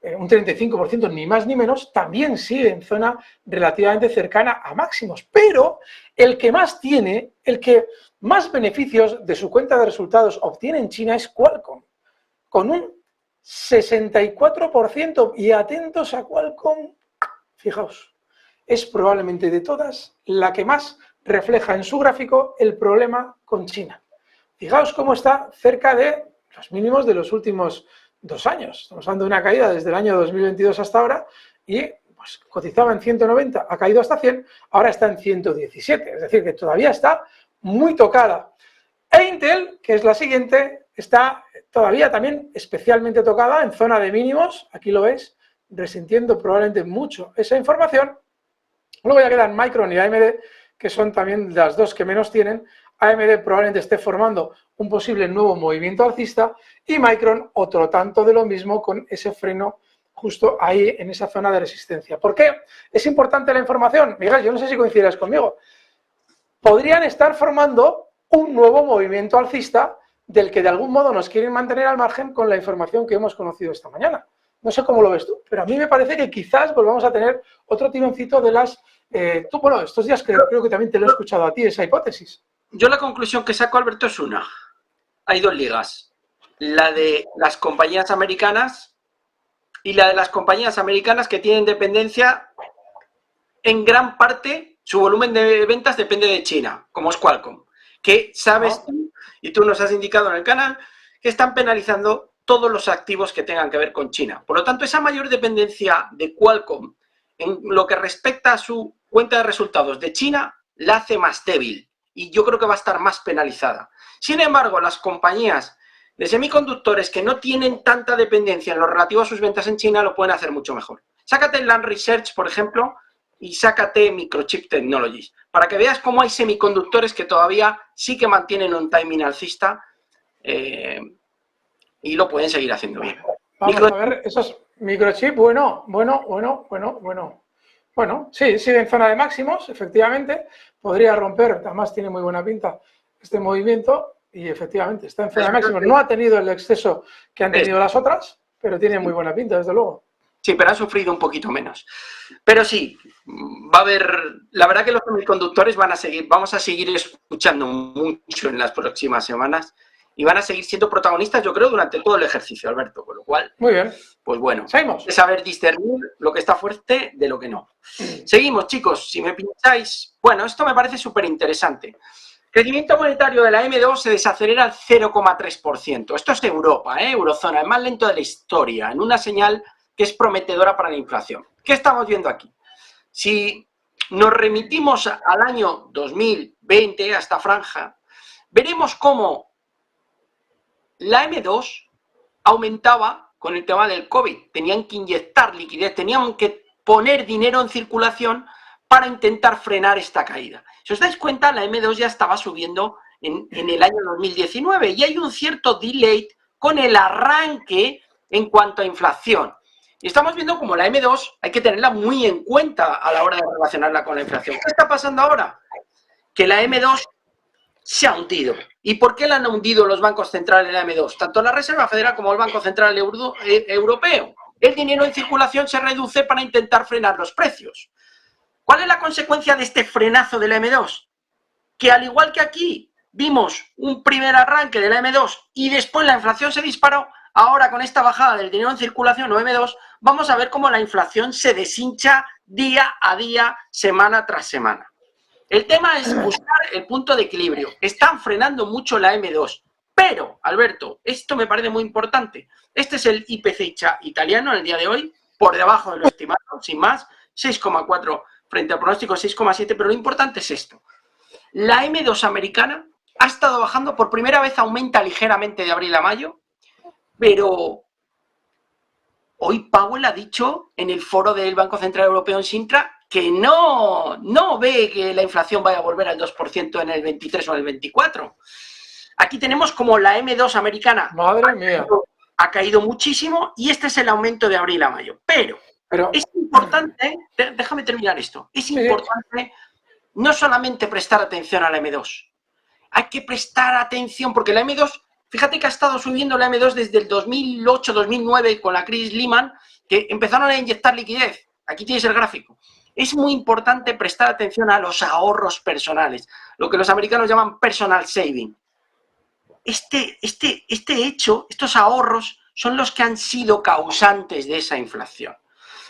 un 35% ni más ni menos, también sigue en zona relativamente cercana a máximos. Pero el que más tiene, el que más beneficios de su cuenta de resultados obtiene en China es Qualcomm, con un 64%. Y atentos a Qualcomm, fijaos, es probablemente de todas la que más refleja en su gráfico el problema con China. Fijaos cómo está cerca de los mínimos de los últimos 2 años. Estamos hablando de una caída desde el año 2022 hasta ahora y pues, cotizaba en 190, ha caído hasta 100, ahora está en 117. Es decir, que todavía está muy tocada. E Intel, que es la siguiente, está todavía también especialmente tocada en zona de mínimos. Aquí lo ves, resintiendo probablemente mucho esa información. Luego ya quedan Micron y AMD, que son también las dos que menos tienen. AMD probablemente esté formando un posible nuevo movimiento alcista y Micron otro tanto de lo mismo con ese freno justo ahí en esa zona de resistencia. ¿Por qué es importante la información? Miguel, yo no sé si coincidirás conmigo. Podrían estar formando un nuevo movimiento alcista del que de algún modo nos quieren mantener al margen con la información que hemos conocido esta mañana. No sé cómo lo ves tú, pero a mí me parece que quizás volvamos a tener otro tironcito de las... bueno, estos días creo que también te lo he escuchado a ti, esa hipótesis. Yo la conclusión que saco, Alberto, es una. Hay 2 ligas. La de las compañías americanas y la de las compañías americanas que tienen dependencia, en gran parte, su volumen de ventas depende de China, como es Qualcomm. Que sabes tú, y tú nos has indicado en el canal, que están penalizando todos los activos que tengan que ver con China. Por lo tanto, esa mayor dependencia de Qualcomm en lo que respecta a su cuenta de resultados de China, la hace más débil. Y yo creo que va a estar más penalizada. Sin embargo, las compañías de semiconductores que no tienen tanta dependencia en lo relativo a sus ventas en China lo pueden hacer mucho mejor. Sácate Lam Research, por ejemplo, y sácate Microchip Technologies, para que veas cómo hay semiconductores que todavía sí que mantienen un timing alcista y lo pueden seguir haciendo bien. Vamos a ver, esos Microchip, bueno, sí, sigue en zona de máximos, efectivamente, podría romper, además tiene muy buena pinta este movimiento y efectivamente está en zona de máximos. No ha tenido el exceso que han tenido las otras, pero tiene muy buena pinta, desde luego. Sí, pero ha sufrido un poquito menos. Pero sí, va a haber, la verdad que los semiconductores vamos a seguir escuchando mucho en las próximas semanas y van a seguir siendo protagonistas, yo creo, durante todo el ejercicio, Alberto, con lo cual... Muy bien. Pues bueno, seguimos. Es saber discernir lo que está fuerte de lo que no. Seguimos, chicos, si me pincháis... Bueno, esto me parece súper interesante. Crecimiento monetario de la M2 se desacelera al 0,3%. Esto es Europa, eurozona, el más lento de la historia, en una señal que es prometedora para la inflación. ¿Qué estamos viendo aquí? Si nos remitimos al año 2020, a esta franja, veremos cómo la M2 aumentaba con el tema del COVID. Tenían que inyectar liquidez, tenían que poner dinero en circulación para intentar frenar esta caída. Si os dais cuenta, la M2 ya estaba subiendo en el año 2019 y hay un cierto delay con el arranque en cuanto a inflación. Y estamos viendo como la M2 hay que tenerla muy en cuenta a la hora de relacionarla con la inflación. ¿Qué está pasando ahora? Que la M2 se ha hundido. ¿Y por qué la han hundido los bancos centrales en la M2? Tanto la Reserva Federal como el Banco Central Europeo. El dinero en circulación se reduce para intentar frenar los precios. ¿Cuál es la consecuencia de este frenazo de la M2? Que al igual que aquí vimos un primer arranque de la M2 y después la inflación se disparó, ahora con esta bajada del dinero en circulación o M2, vamos a ver cómo la inflación se deshincha día a día, semana tras semana. El tema es buscar el punto de equilibrio. Están frenando mucho la M2, pero, Alberto, esto me parece muy importante. Este es el IPC italiano en el día de hoy, por debajo de lo estimado, sin más, 6,4 frente al pronóstico 6,7, pero lo importante es esto. La M2 americana ha estado bajando, por primera vez aumenta ligeramente de abril a mayo, pero hoy Powell ha dicho en el foro del Banco Central Europeo en Sintra que no ve que la inflación vaya a volver al 2% en el 23 o en el 24. Aquí tenemos como la M2 americana Madre mía. Ha caído muchísimo y este es el aumento de abril a mayo. Pero es importante, déjame terminar esto, es importante no solamente prestar atención a la M2, hay que prestar atención porque la M2, fíjate que ha estado subiendo la M2 desde el 2008-2009 con la crisis Lehman, que empezaron a inyectar liquidez. Aquí tienes el gráfico. Es muy importante prestar atención a los ahorros personales, lo que los americanos llaman personal saving. Este hecho, estos ahorros, son los que han sido causantes de esa inflación.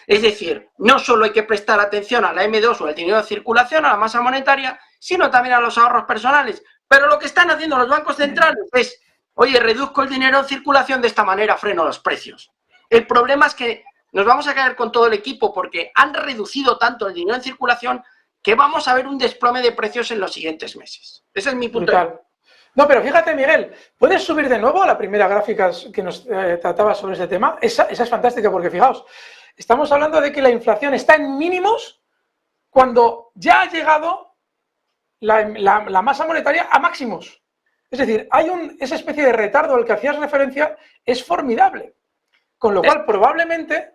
Es decir, no solo hay que prestar atención a la M2 o al dinero de circulación, a la masa monetaria, sino también a los ahorros personales. Pero lo que están haciendo los bancos centrales es, oye, reduzco el dinero en circulación, de esta manera freno los precios. El problema es que nos vamos a caer con todo el equipo porque han reducido tanto el dinero en circulación que vamos a ver un desplome de precios en los siguientes meses. Ese es mi punto de vista. No, pero fíjate, Miguel, ¿puedes subir de nuevo a la primera gráfica que nos trataba sobre ese tema? Esa es fantástica porque, fijaos, estamos hablando de que la inflación está en mínimos cuando ya ha llegado la masa monetaria a máximos. Es decir, hay esa especie de retardo al que hacías referencia, es formidable. Con lo cual, probablemente,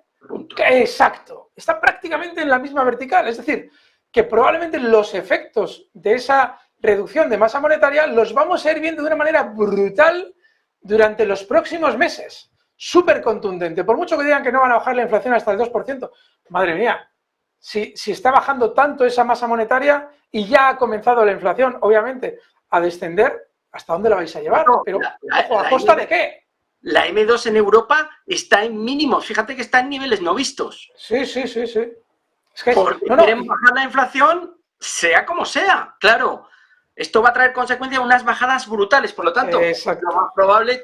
exacto, está prácticamente en la misma vertical. Es decir, que probablemente los efectos de esa reducción de masa monetaria los vamos a ir viendo de una manera brutal durante los próximos meses. Súper contundente. Por mucho que digan que no van a bajar la inflación hasta el 2%, madre mía, si está bajando tanto esa masa monetaria y ya ha comenzado la inflación, obviamente, a descender, ¿hasta dónde la vais a llevar? Pero, ojo, ¿a costa de qué? La M2 en Europa está en mínimos. Fíjate que está en niveles no vistos. Sí. Es que, porque queremos bajar la inflación, sea como sea. Claro, esto va a traer consecuencias, unas bajadas brutales. Por lo tanto, lo más probable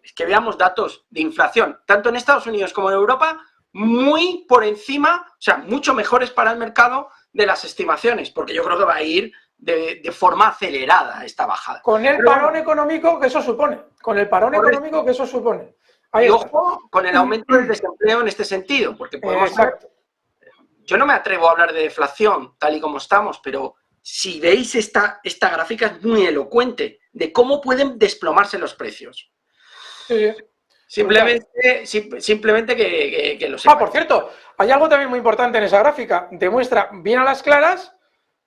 es que veamos datos de inflación, tanto en Estados Unidos como en Europa, muy por encima, o sea, mucho mejores para el mercado de las estimaciones, porque yo creo que va a ir de forma acelerada esta bajada. Con el parón económico que eso supone. Con el parón económico que eso supone. Y ojo con el aumento del desempleo en este sentido, porque podemos ver, yo no me atrevo a hablar de deflación tal y como estamos, pero si veis esta gráfica es muy elocuente de cómo pueden desplomarse los precios. Sí. Simplemente que lo sepan. Por cierto, hay algo también muy importante en esa gráfica. Demuestra bien a las claras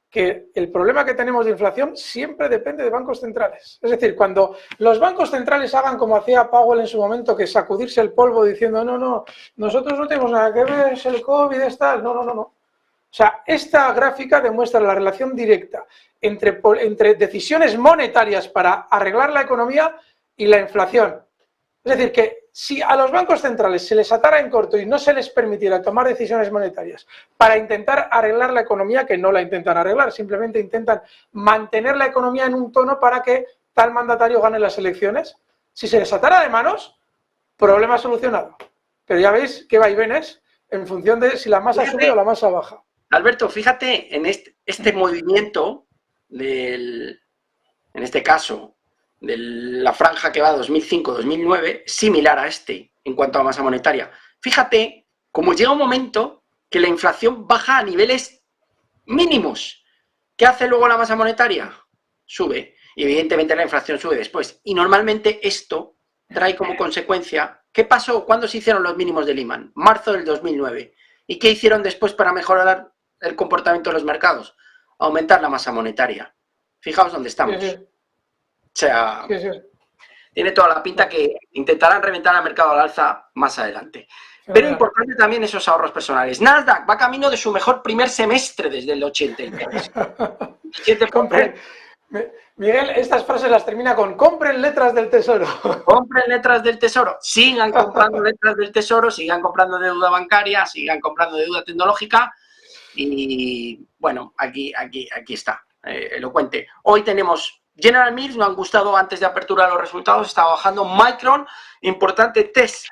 que el problema que tenemos de inflación siempre depende de bancos centrales. Es decir, cuando los bancos centrales hagan como hacía Powell en su momento, que sacudirse el polvo diciendo no, nosotros no tenemos nada que ver, es el COVID, es tal, no. O sea, esta gráfica demuestra la relación directa entre decisiones monetarias para arreglar la economía y la inflación. Es decir, que si a los bancos centrales se les atara en corto y no se les permitiera tomar decisiones monetarias para intentar arreglar la economía, que no la intentan arreglar, simplemente intentan mantener la economía en un tono para que tal mandatario gane las elecciones, si se les atara de manos, problema solucionado. pero ya veis qué vaivenes en función de si la masa sube o la masa baja. Alberto, fíjate en este movimiento en este caso, de la franja que va 2005-2009, similar a este en cuanto a masa monetaria. Fíjate cómo llega un momento que la inflación baja a niveles mínimos. ¿Qué hace luego la masa monetaria? Sube. Y evidentemente la inflación sube después. Y normalmente esto trae como consecuencia... ¿Qué pasó? ¿Cuándo se hicieron los mínimos de Lehman? Marzo del 2009. ¿Y qué hicieron después para mejorar el comportamiento de los mercados? Aumentar la masa monetaria. Fijaos dónde estamos. Sí. O sea, Sí. tiene toda la pinta que intentarán reventar al mercado al alza más adelante. Pero importante también esos ahorros personales. Nasdaq va camino de su mejor primer semestre desde el 83. Miguel, estas frases las termina con compren letras del tesoro. Compren letras del tesoro. Sigan comprando letras del tesoro, sigan comprando deuda bancaria, sigan comprando deuda tecnológica. Y bueno, aquí está, elocuente. Hoy tenemos General Mills, nos han gustado antes de apertura los resultados, está bajando Micron, importante test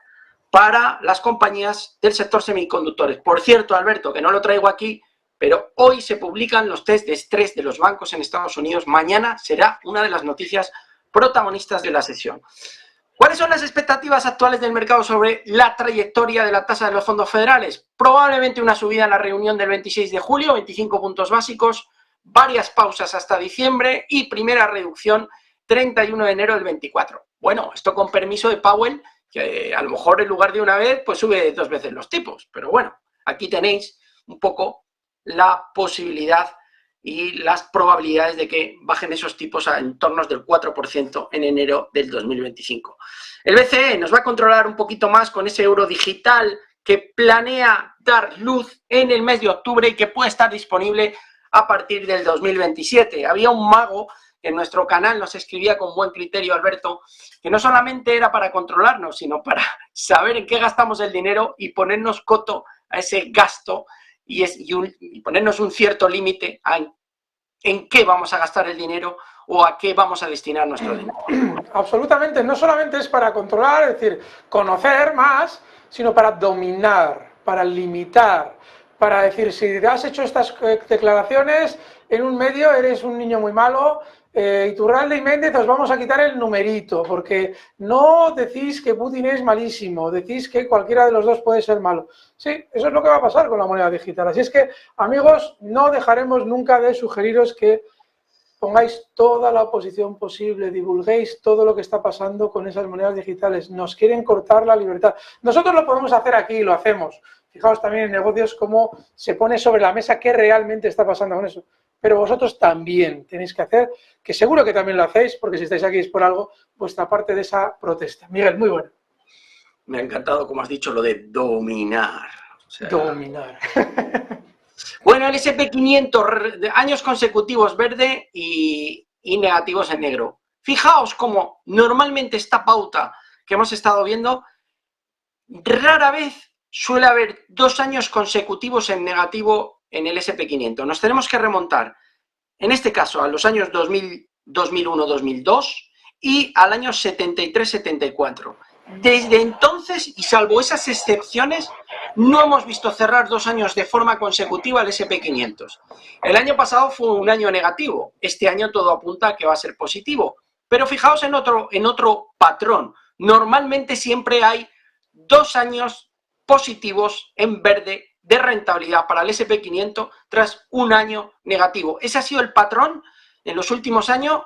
para las compañías del sector semiconductores. Por cierto, Alberto, que no lo traigo aquí, pero hoy se publican los test de estrés de los bancos en Estados Unidos. Mañana será una de las noticias protagonistas de la sesión. ¿Cuáles son las expectativas actuales del mercado sobre la trayectoria de la tasa de los fondos federales? Probablemente una subida en la reunión del 26 de julio, 25 puntos básicos, varias pausas hasta diciembre y primera reducción 31 de enero del 24. Bueno, esto con permiso de Powell, que a lo mejor en lugar de una vez, pues sube 2 veces los tipos. Pero bueno, aquí tenéis un poco la posibilidad y las probabilidades de que bajen esos tipos a entornos del 4% en enero del 2025. El BCE nos va a controlar un poquito más con ese euro digital que planea dar luz en el mes de octubre y que puede estar disponible a partir del 2027. Había un mago que en nuestro canal nos escribía con buen criterio, Alberto, que no solamente era para controlarnos, sino para saber en qué gastamos el dinero y ponernos coto a ese gasto y ponernos un cierto límite en qué vamos a gastar el dinero o a qué vamos a destinar nuestro dinero. Absolutamente, no solamente es para controlar, es decir, conocer más, sino para dominar, para limitar, para decir, si has hecho estas declaraciones en un medio eres un niño muy malo, Iturralde y Méndez os vamos a quitar el numerito, porque no decís que Putin es malísimo, decís que cualquiera de los dos puede ser malo. Sí, eso es lo que va a pasar con la moneda digital. Así es que, amigos, no dejaremos nunca de sugeriros que pongáis toda la oposición posible, divulguéis todo lo que está pasando con esas monedas digitales. Nos quieren cortar la libertad. Nosotros lo podemos hacer aquí, lo hacemos. Fijaos también en negocios cómo se pone sobre la mesa qué realmente está pasando con eso. Pero vosotros también tenéis que hacer, que seguro que también lo hacéis, porque si estáis aquí es por algo, vuestra parte de esa protesta. Miguel, muy bueno. Me ha encantado, como has dicho, lo de dominar. O sea, dominar. Bueno, el S&P 500, años consecutivos verde y negativos en negro. Fijaos cómo normalmente esta pauta que hemos estado viendo, rara vez suele haber 2 años consecutivos en negativo en el S&P 500. Nos tenemos que remontar, en este caso, a los años 2000, 2001, 2002 y al año 73-74. Desde entonces, y salvo esas excepciones, no hemos visto cerrar 2 años de forma consecutiva el S&P 500. El año pasado fue un año negativo. Este año todo apunta a que va a ser positivo. Pero fijaos en otro patrón. Normalmente siempre hay 2 años positivos en verde de rentabilidad para el S&P 500 tras un año negativo. Ese ha sido el patrón en los últimos años,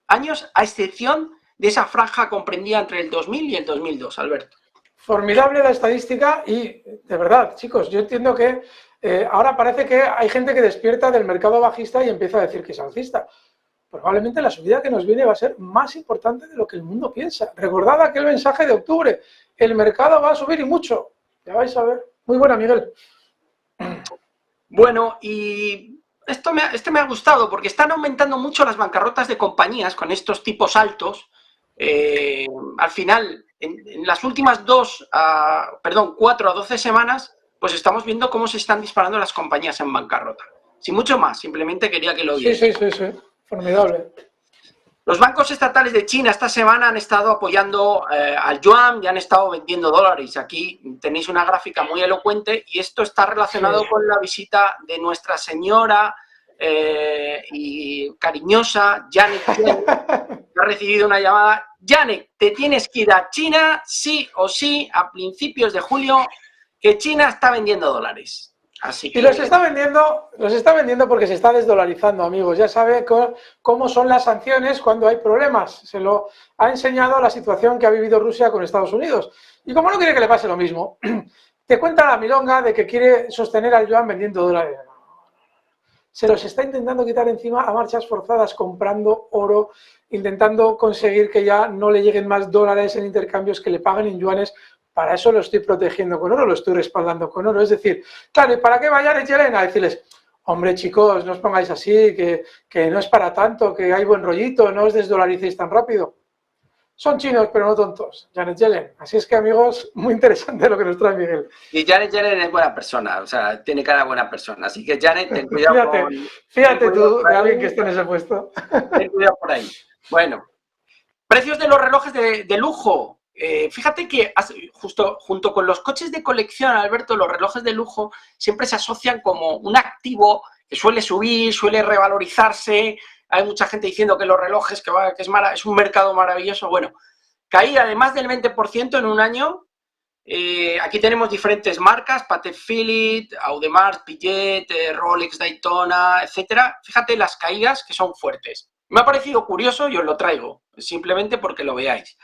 a excepción de esa franja comprendida entre el 2000 y el 2002, Alberto. Formidable la estadística y, de verdad, chicos, yo entiendo que ahora parece que hay gente que despierta del mercado bajista y empieza a decir que es alcista. Probablemente la subida que nos viene va a ser más importante de lo que el mundo piensa. Recordad aquel mensaje de octubre, el mercado va a subir y mucho. Ya vais a ver. Muy buena, Miguel. Bueno, y este me ha gustado porque están aumentando mucho las bancarrotas de compañías con estos tipos altos. Al final, en las últimas 4 a 12 semanas, pues estamos viendo cómo se están disparando las compañías en bancarrota. Sin mucho más, simplemente quería que lo vierais. Sí. Formidable. Los bancos estatales de China esta semana han estado apoyando al yuan y han estado vendiendo dólares. Aquí tenéis una gráfica muy elocuente y esto está relacionado con la visita de Nuestra Señora y cariñosa Janet Yellen, que ha recibido una llamada. Janet, te tienes que ir a China sí o sí a principios de julio, que China está vendiendo dólares. Así que... Y los está vendiendo porque se está desdolarizando, amigos. Ya sabe cómo son las sanciones cuando hay problemas. Se lo ha enseñado la situación que ha vivido Rusia con Estados Unidos. Y como no quiere que le pase lo mismo, te cuenta la milonga de que quiere sostener al yuan vendiendo dólares. Se los está intentando quitar encima a marchas forzadas, comprando oro, intentando conseguir que ya no le lleguen más dólares en intercambios, que le paguen en yuanes. Para eso lo estoy protegiendo con oro, lo estoy respaldando con oro. Es decir, claro, ¿y para qué vayan a Yellen a decirles, hombre, chicos, no os pongáis así, que no es para tanto, que hay buen rollito, no os desdolaricéis tan rápido? Son chinos, pero no tontos, Janet Yellen. Así es que, amigos, muy interesante lo que nos trae Miguel. Y Janet Yellen es buena persona, o sea, tiene cara de buena persona. Así que, Janet, ten cuidado fíjate tú de alguien que esté en ese puesto. Ten cuidado por ahí. Bueno, precios de los relojes de lujo. Fíjate que justo junto con los coches de colección, Alberto, los relojes de lujo siempre se asocian como un activo que suele subir, suele revalorizarse. Hay mucha gente diciendo que los relojes, que es un mercado maravilloso. Bueno, caída de más del 20% en un año. Aquí tenemos diferentes marcas, Patek Philippe, Audemars Piguet, Rolex Daytona, etcétera. Fíjate las caídas que son fuertes. Me ha parecido curioso y os lo traigo, simplemente porque lo veáis.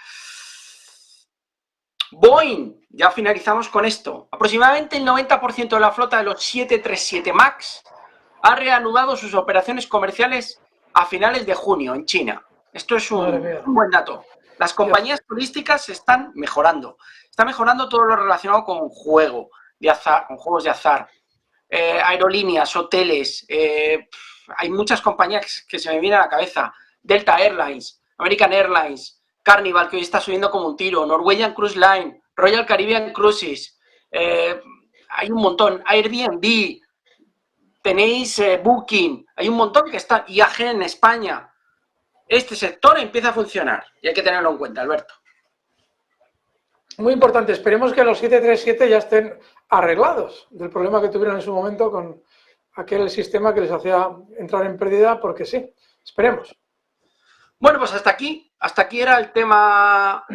Boeing, ya finalizamos con esto. Aproximadamente el 90% de la flota de los 737 MAX ha reanudado sus operaciones comerciales a finales de junio en China. Esto es un buen dato. Las compañías turísticas están mejorando. Está mejorando todo lo relacionado con juegos de azar, aerolíneas, hoteles. Hay muchas compañías que se me vienen a la cabeza. Delta Airlines, American Airlines, Carnival, que hoy está subiendo como un tiro, Norwegian Cruise Line, Royal Caribbean Cruises, hay un montón, Airbnb, tenéis Booking, hay un montón que están, IAG en España. Este sector empieza a funcionar y hay que tenerlo en cuenta, Alberto. Muy importante, esperemos que los 737 ya estén arreglados del problema que tuvieron en su momento con aquel sistema que les hacía entrar en pérdida, porque sí, esperemos. Bueno, pues hasta aquí era el tema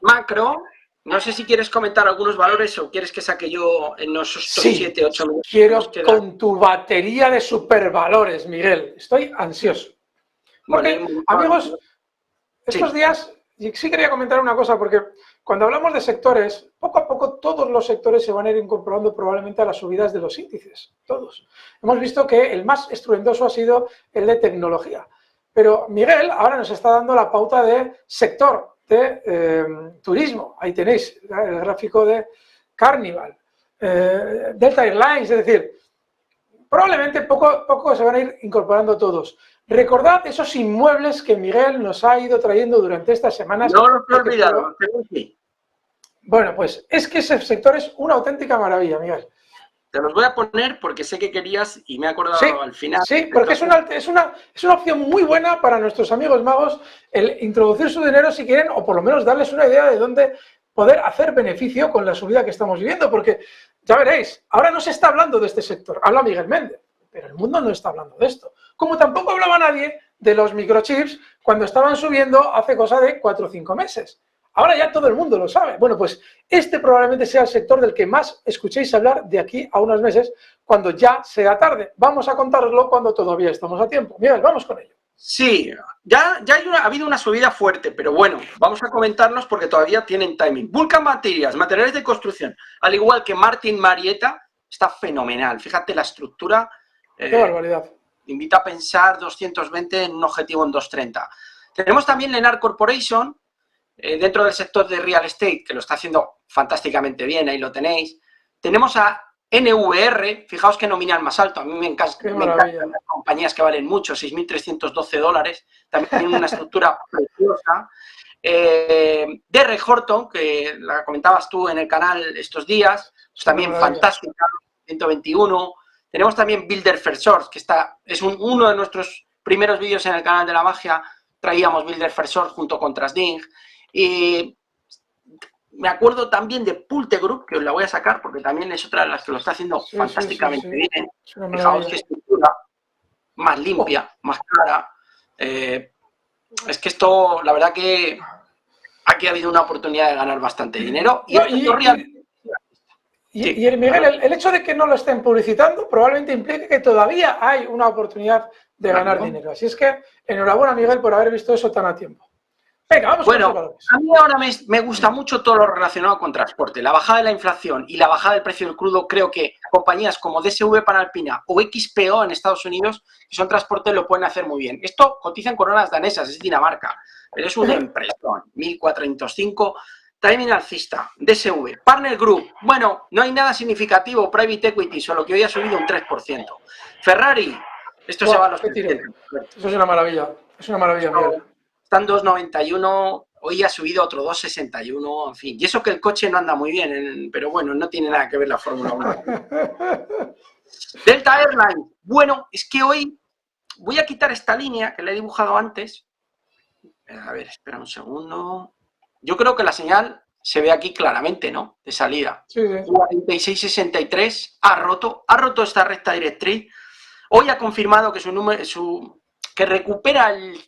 macro. No sé si quieres comentar algunos valores o quieres que saque yo en esos 7, 8 minutos. Quiero con tu batería de supervalores, Miguel. Estoy ansioso. Porque, amigos, estos días sí quería comentar una cosa, porque cuando hablamos de sectores, poco a poco todos los sectores se van a ir incorporando probablemente a las subidas de los índices. Todos. Hemos visto que el más estruendoso ha sido el de tecnología. Pero Miguel ahora nos está dando la pauta de sector de turismo. Ahí tenéis el gráfico de Carnival, Delta Airlines, es decir, probablemente poco a poco se van a ir incorporando todos. Recordad esos inmuebles que Miguel nos ha ido trayendo durante estas semanas. No los he olvidado. Bueno, pues es que ese sector es una auténtica maravilla, Miguel. Te los voy a poner porque sé que querías y me he acordado al final. Sí, porque es una opción muy buena para nuestros amigos magos el introducir su dinero si quieren, o por lo menos darles una idea de dónde poder hacer beneficio con la subida que estamos viviendo, porque ya veréis, ahora no se está hablando de este sector, habla Miguel Méndez, pero el mundo no está hablando de esto. Como tampoco hablaba nadie de los microchips cuando estaban subiendo hace cosa de 4 o 5 meses. Ahora ya todo el mundo lo sabe. Bueno, pues este probablemente sea el sector del que más escuchéis hablar de aquí a unos meses, cuando ya sea tarde. Vamos a contároslo cuando todavía estamos a tiempo. Miguel, vamos con ello. Sí, ya ha habido una subida fuerte, pero bueno, vamos a comentarlos porque todavía tienen timing. Vulcan Materials, materiales de construcción, al igual que Martin Marietta, está fenomenal. Fíjate la estructura. Qué barbaridad. Invita a pensar 220 en un objetivo en 230. Tenemos también Lennar Corporation, dentro del sector de real estate, que lo está haciendo fantásticamente bien, ahí lo tenéis. Tenemos a NVR, fijaos que nominal más alto, a mí me encantan las compañías que valen mucho, $6.312, también tienen una estructura preciosa. DR Horton, que la comentabas tú en el canal estos días, pues también fantástica, 121. Tenemos también Builder First Source, que es uno de nuestros primeros vídeos en el canal de la magia, traíamos Builder First Source junto con Trasding. Y me acuerdo también de Pulte Group, que os la voy a sacar porque también es otra de las que lo está haciendo fantásticamente bien. Fijaos qué estructura, más limpia, más clara. Es que esto, la verdad que aquí ha habido una oportunidad de ganar bastante dinero. Y Miguel, el hecho de que no lo estén publicitando probablemente implique que todavía hay una oportunidad de ganar dinero. Así es que enhorabuena, Miguel, por haber visto eso tan a tiempo. Venga, vamos con los valores. A mí ahora me gusta mucho todo lo relacionado con transporte. La bajada de la inflación y la bajada del precio del crudo, creo que compañías como DSV Panalpina o XPO en Estados Unidos, que son transporte, lo pueden hacer muy bien. Esto cotiza en coronas danesas, es Dinamarca, pero es una impresión. 1.405, timing alcista, DSV, Partner Group. Bueno, no hay nada significativo, Private Equity, solo que hoy ha subido un 3%. Ferrari, esto se va a los... Eso es una maravilla, Miguel. Están 2,91, hoy ha subido otro 2,61, en fin. Y eso que el coche no anda muy bien, pero bueno, no tiene nada que ver la Fórmula 1. Delta Airlines. Bueno, es que hoy voy a quitar esta línea que le he dibujado antes. A ver, espera un segundo. Yo creo que la señal se ve aquí claramente, ¿no? De salida. Sí. 46,63, ha roto esta recta directriz. Hoy ha confirmado que que recupera el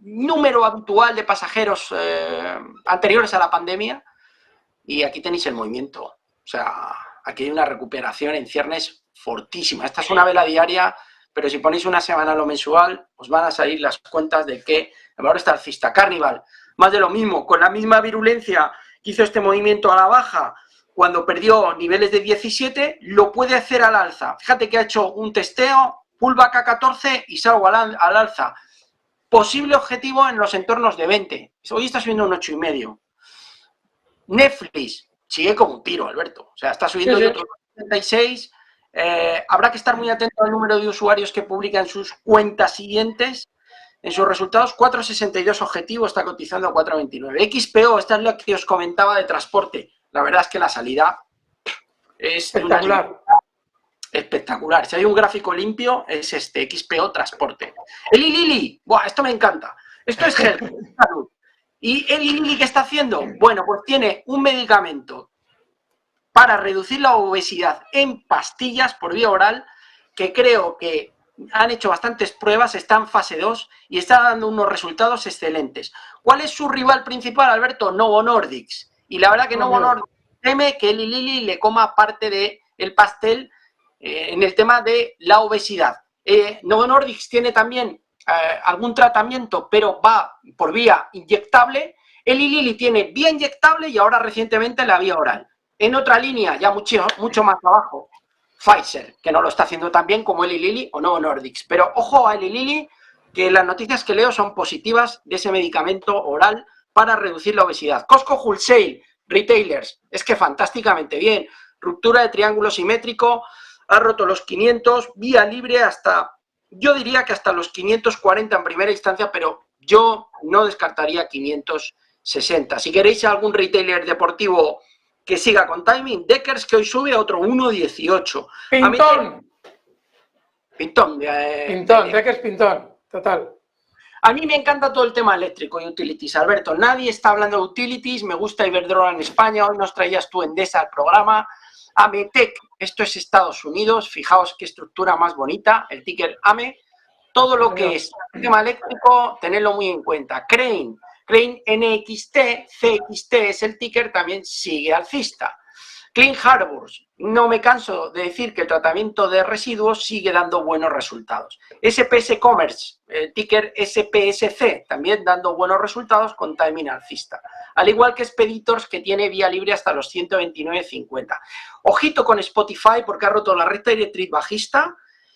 número habitual de pasajeros anteriores a la pandemia, y aquí tenéis el movimiento. O sea, aquí hay una recuperación en ciernes fortísima. Esta es una vela diaria, pero si ponéis una semana a lo mensual, os van a salir las cuentas de que el valor está alcista. Carnival, más de lo mismo, con la misma virulencia que hizo este movimiento a la baja cuando perdió niveles de 17, lo puede hacer al alza. Fíjate que ha hecho un testeo, pullback a 14 y salgo al alza. Posible objetivo en los entornos de 20. Hoy está subiendo un 8,5. Netflix sigue como un tiro, Alberto. O sea, está subiendo otro 36. Habrá que estar muy atento al número de usuarios que publican sus cuentas siguientes. En sus resultados, 4,62 objetivo, está cotizando a 4,29. XPO, esta es la que os comentaba de transporte. La verdad es que la salida es espectacular. Si hay un gráfico limpio, es este, XPO Transporte. Eli Lilly, ¡buah! Esto me encanta. Esto es Health, salud. ¿Y Eli Lilly qué está haciendo? Bueno, pues tiene un medicamento para reducir la obesidad en pastillas por vía oral, que creo que han hecho bastantes pruebas, está en fase 2 y está dando unos resultados excelentes. ¿Cuál es su rival principal, Alberto? Novo Nordisk. Y la verdad que Novo Nordisk teme que Eli Lilly le coma parte del pastel en el tema de la obesidad. Novo Nordisk tiene también algún tratamiento, pero va por vía inyectable. Eli Lilly tiene vía inyectable y ahora recientemente la vía oral. En otra línea, ya mucho más abajo, Pfizer, que no lo está haciendo tan bien como Eli Lilly o Novo Nordisk. Pero ojo a Eli Lilly, que las noticias que leo son positivas de ese medicamento oral para reducir la obesidad. Costco Wholesale, retailers, es que fantásticamente bien. Ruptura de triángulo simétrico, ha roto los 500, vía libre hasta, yo diría que hasta los 540 en primera instancia, pero yo no descartaría 560. Si queréis algún retailer deportivo que siga con timing, Deckers, que hoy sube a otro 1,18. Pintón. Deckers Pintón, total. A mí me encanta todo el tema eléctrico y utilities, Alberto. Nadie está hablando de utilities, me gusta Iberdrola en España, hoy nos traías tú Endesa al programa. Ametec, esto es Estados Unidos, fijaos qué estructura más bonita, el ticker AME. Todo lo que es tema eléctrico, tenedlo muy en cuenta. Crane NXT, CXT es el ticker, también sigue alcista. Clean Harbors, no me canso de decir que el tratamiento de residuos sigue dando buenos resultados. SPS Commerce, el ticker SPSC, también dando buenos resultados con timing alcista. Al igual que Expeditors, que tiene vía libre hasta los 129,50. Ojito con Spotify porque ha roto la recta directriz bajista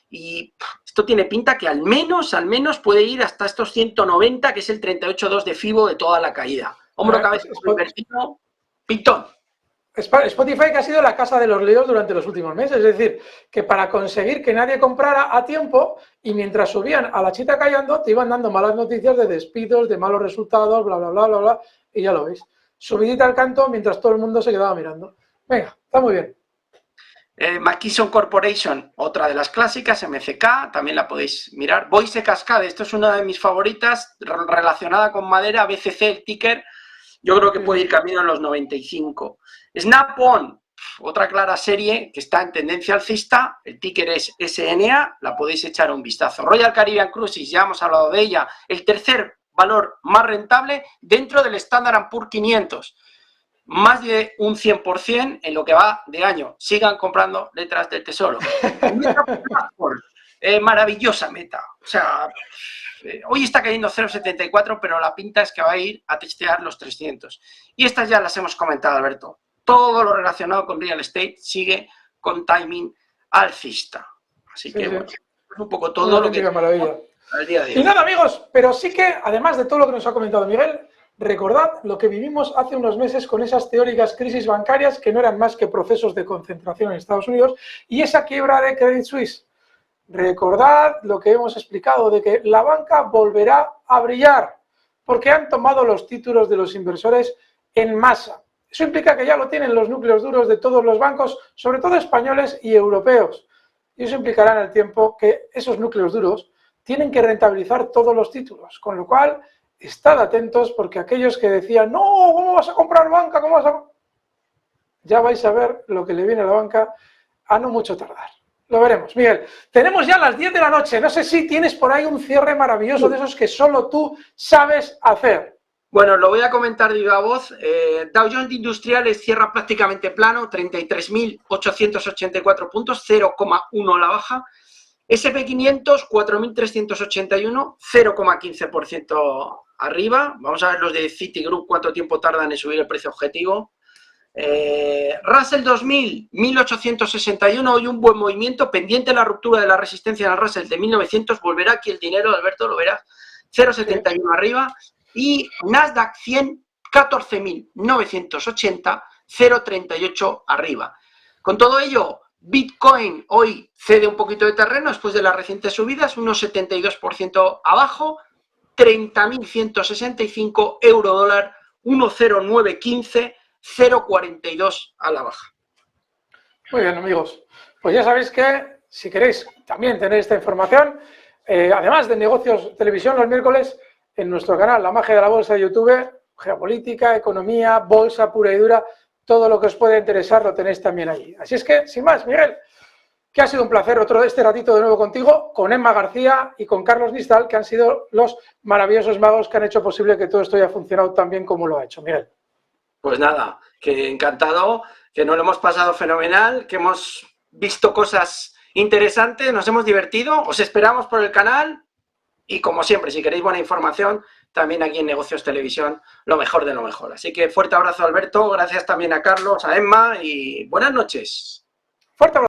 y esto tiene pinta que al menos puede ir hasta estos 190, que es el 38,2 de FIBO de toda la caída. Hombro, cabeza, invertido, pintón. Spotify, que ha sido la casa de los líos durante los últimos meses, es decir, que para conseguir que nadie comprara a tiempo y mientras subían a la chita callando, te iban dando malas noticias de despidos, de malos resultados, bla, bla, bla, bla, bla, y ya lo veis. Subidita al canto mientras todo el mundo se quedaba mirando. Venga, está muy bien. McKesson Corporation, otra de las clásicas, MCK, también la podéis mirar. Boise Cascade, esto es una de mis favoritas, relacionada con madera, BCC, el ticker, yo creo que puede ir camino en los 95. Snap-on, otra clara serie que está en tendencia alcista, el ticker es SNA, la podéis echar un vistazo. Royal Caribbean Cruises, ya hemos hablado de ella, el tercer valor más rentable dentro del Standard & Poor's 500. Más de un 100% en lo que va de año. Sigan comprando letras del tesoro. Maravillosa meta. O sea, hoy está cayendo 0,74, pero la pinta es que va a ir a testear los 300. Y estas ya las hemos comentado, Alberto. Todo lo relacionado con real estate sigue con timing alcista. Así que, bueno, es un poco todo lo que... Maravilla. Al día de hoy. Y nada, amigos, pero sí que, además de todo lo que nos ha comentado Miguel, recordad lo que vivimos hace unos meses con esas teóricas crisis bancarias que no eran más que procesos de concentración en Estados Unidos y esa quiebra de Credit Suisse. Recordad lo que hemos explicado de que la banca volverá a brillar porque han tomado los títulos de los inversores en masa. Eso implica que ya lo tienen los núcleos duros de todos los bancos, sobre todo españoles y europeos. Y eso implicará en el tiempo que esos núcleos duros tienen que rentabilizar todos los títulos, con lo cual... Estad atentos porque aquellos que decían, no, ¿cómo vas a comprar banca? ¿Cómo vas a...? Ya vais a ver lo que le viene a la banca a no mucho tardar. Lo veremos. Miguel, tenemos ya las 10 de la noche. No sé si tienes por ahí un cierre maravilloso de esos que solo tú sabes hacer. Bueno, lo voy a comentar de viva voz. Dow Jones Industriales cierra prácticamente plano, 33.884 puntos, 0,1 la baja. S&P 500, 4.381, 0,15% arriba. Vamos a ver los de Citigroup, cuánto tiempo tardan en subir el precio objetivo. Russell 2000, 1.861, hoy un buen movimiento, pendiente la ruptura de la resistencia en el Russell de 1.900, volverá aquí el dinero, Alberto, lo verás, 0,71 arriba. Y Nasdaq 100, 14.980, 0,38 arriba. Con todo ello, Bitcoin hoy cede un poquito de terreno después de las recientes subidas, unos 72% abajo, 30.165, euro dólar 1,0915, 0,42 a la baja. Muy bien, amigos. Pues ya sabéis que si queréis también tener esta información, además de Negocios Televisión los miércoles, en nuestro canal La Magia de la Bolsa de YouTube, geopolítica, economía, bolsa pura y dura, todo lo que os pueda interesar lo tenéis también allí. Así es que, sin más, Miguel, que ha sido un placer este ratito de nuevo contigo, con Emma García y con Carlos Nistal, que han sido los maravillosos magos que han hecho posible que todo esto haya funcionado tan bien como lo ha hecho. Miguel. Pues nada, que encantado, que nos lo hemos pasado fenomenal, que hemos visto cosas interesantes, nos hemos divertido, os esperamos por el canal y como siempre, si queréis buena información, también aquí en Negocios Televisión, lo mejor de lo mejor. Así que fuerte abrazo, Alberto, gracias también a Carlos, a Emma y buenas noches. Fuerte abrazo.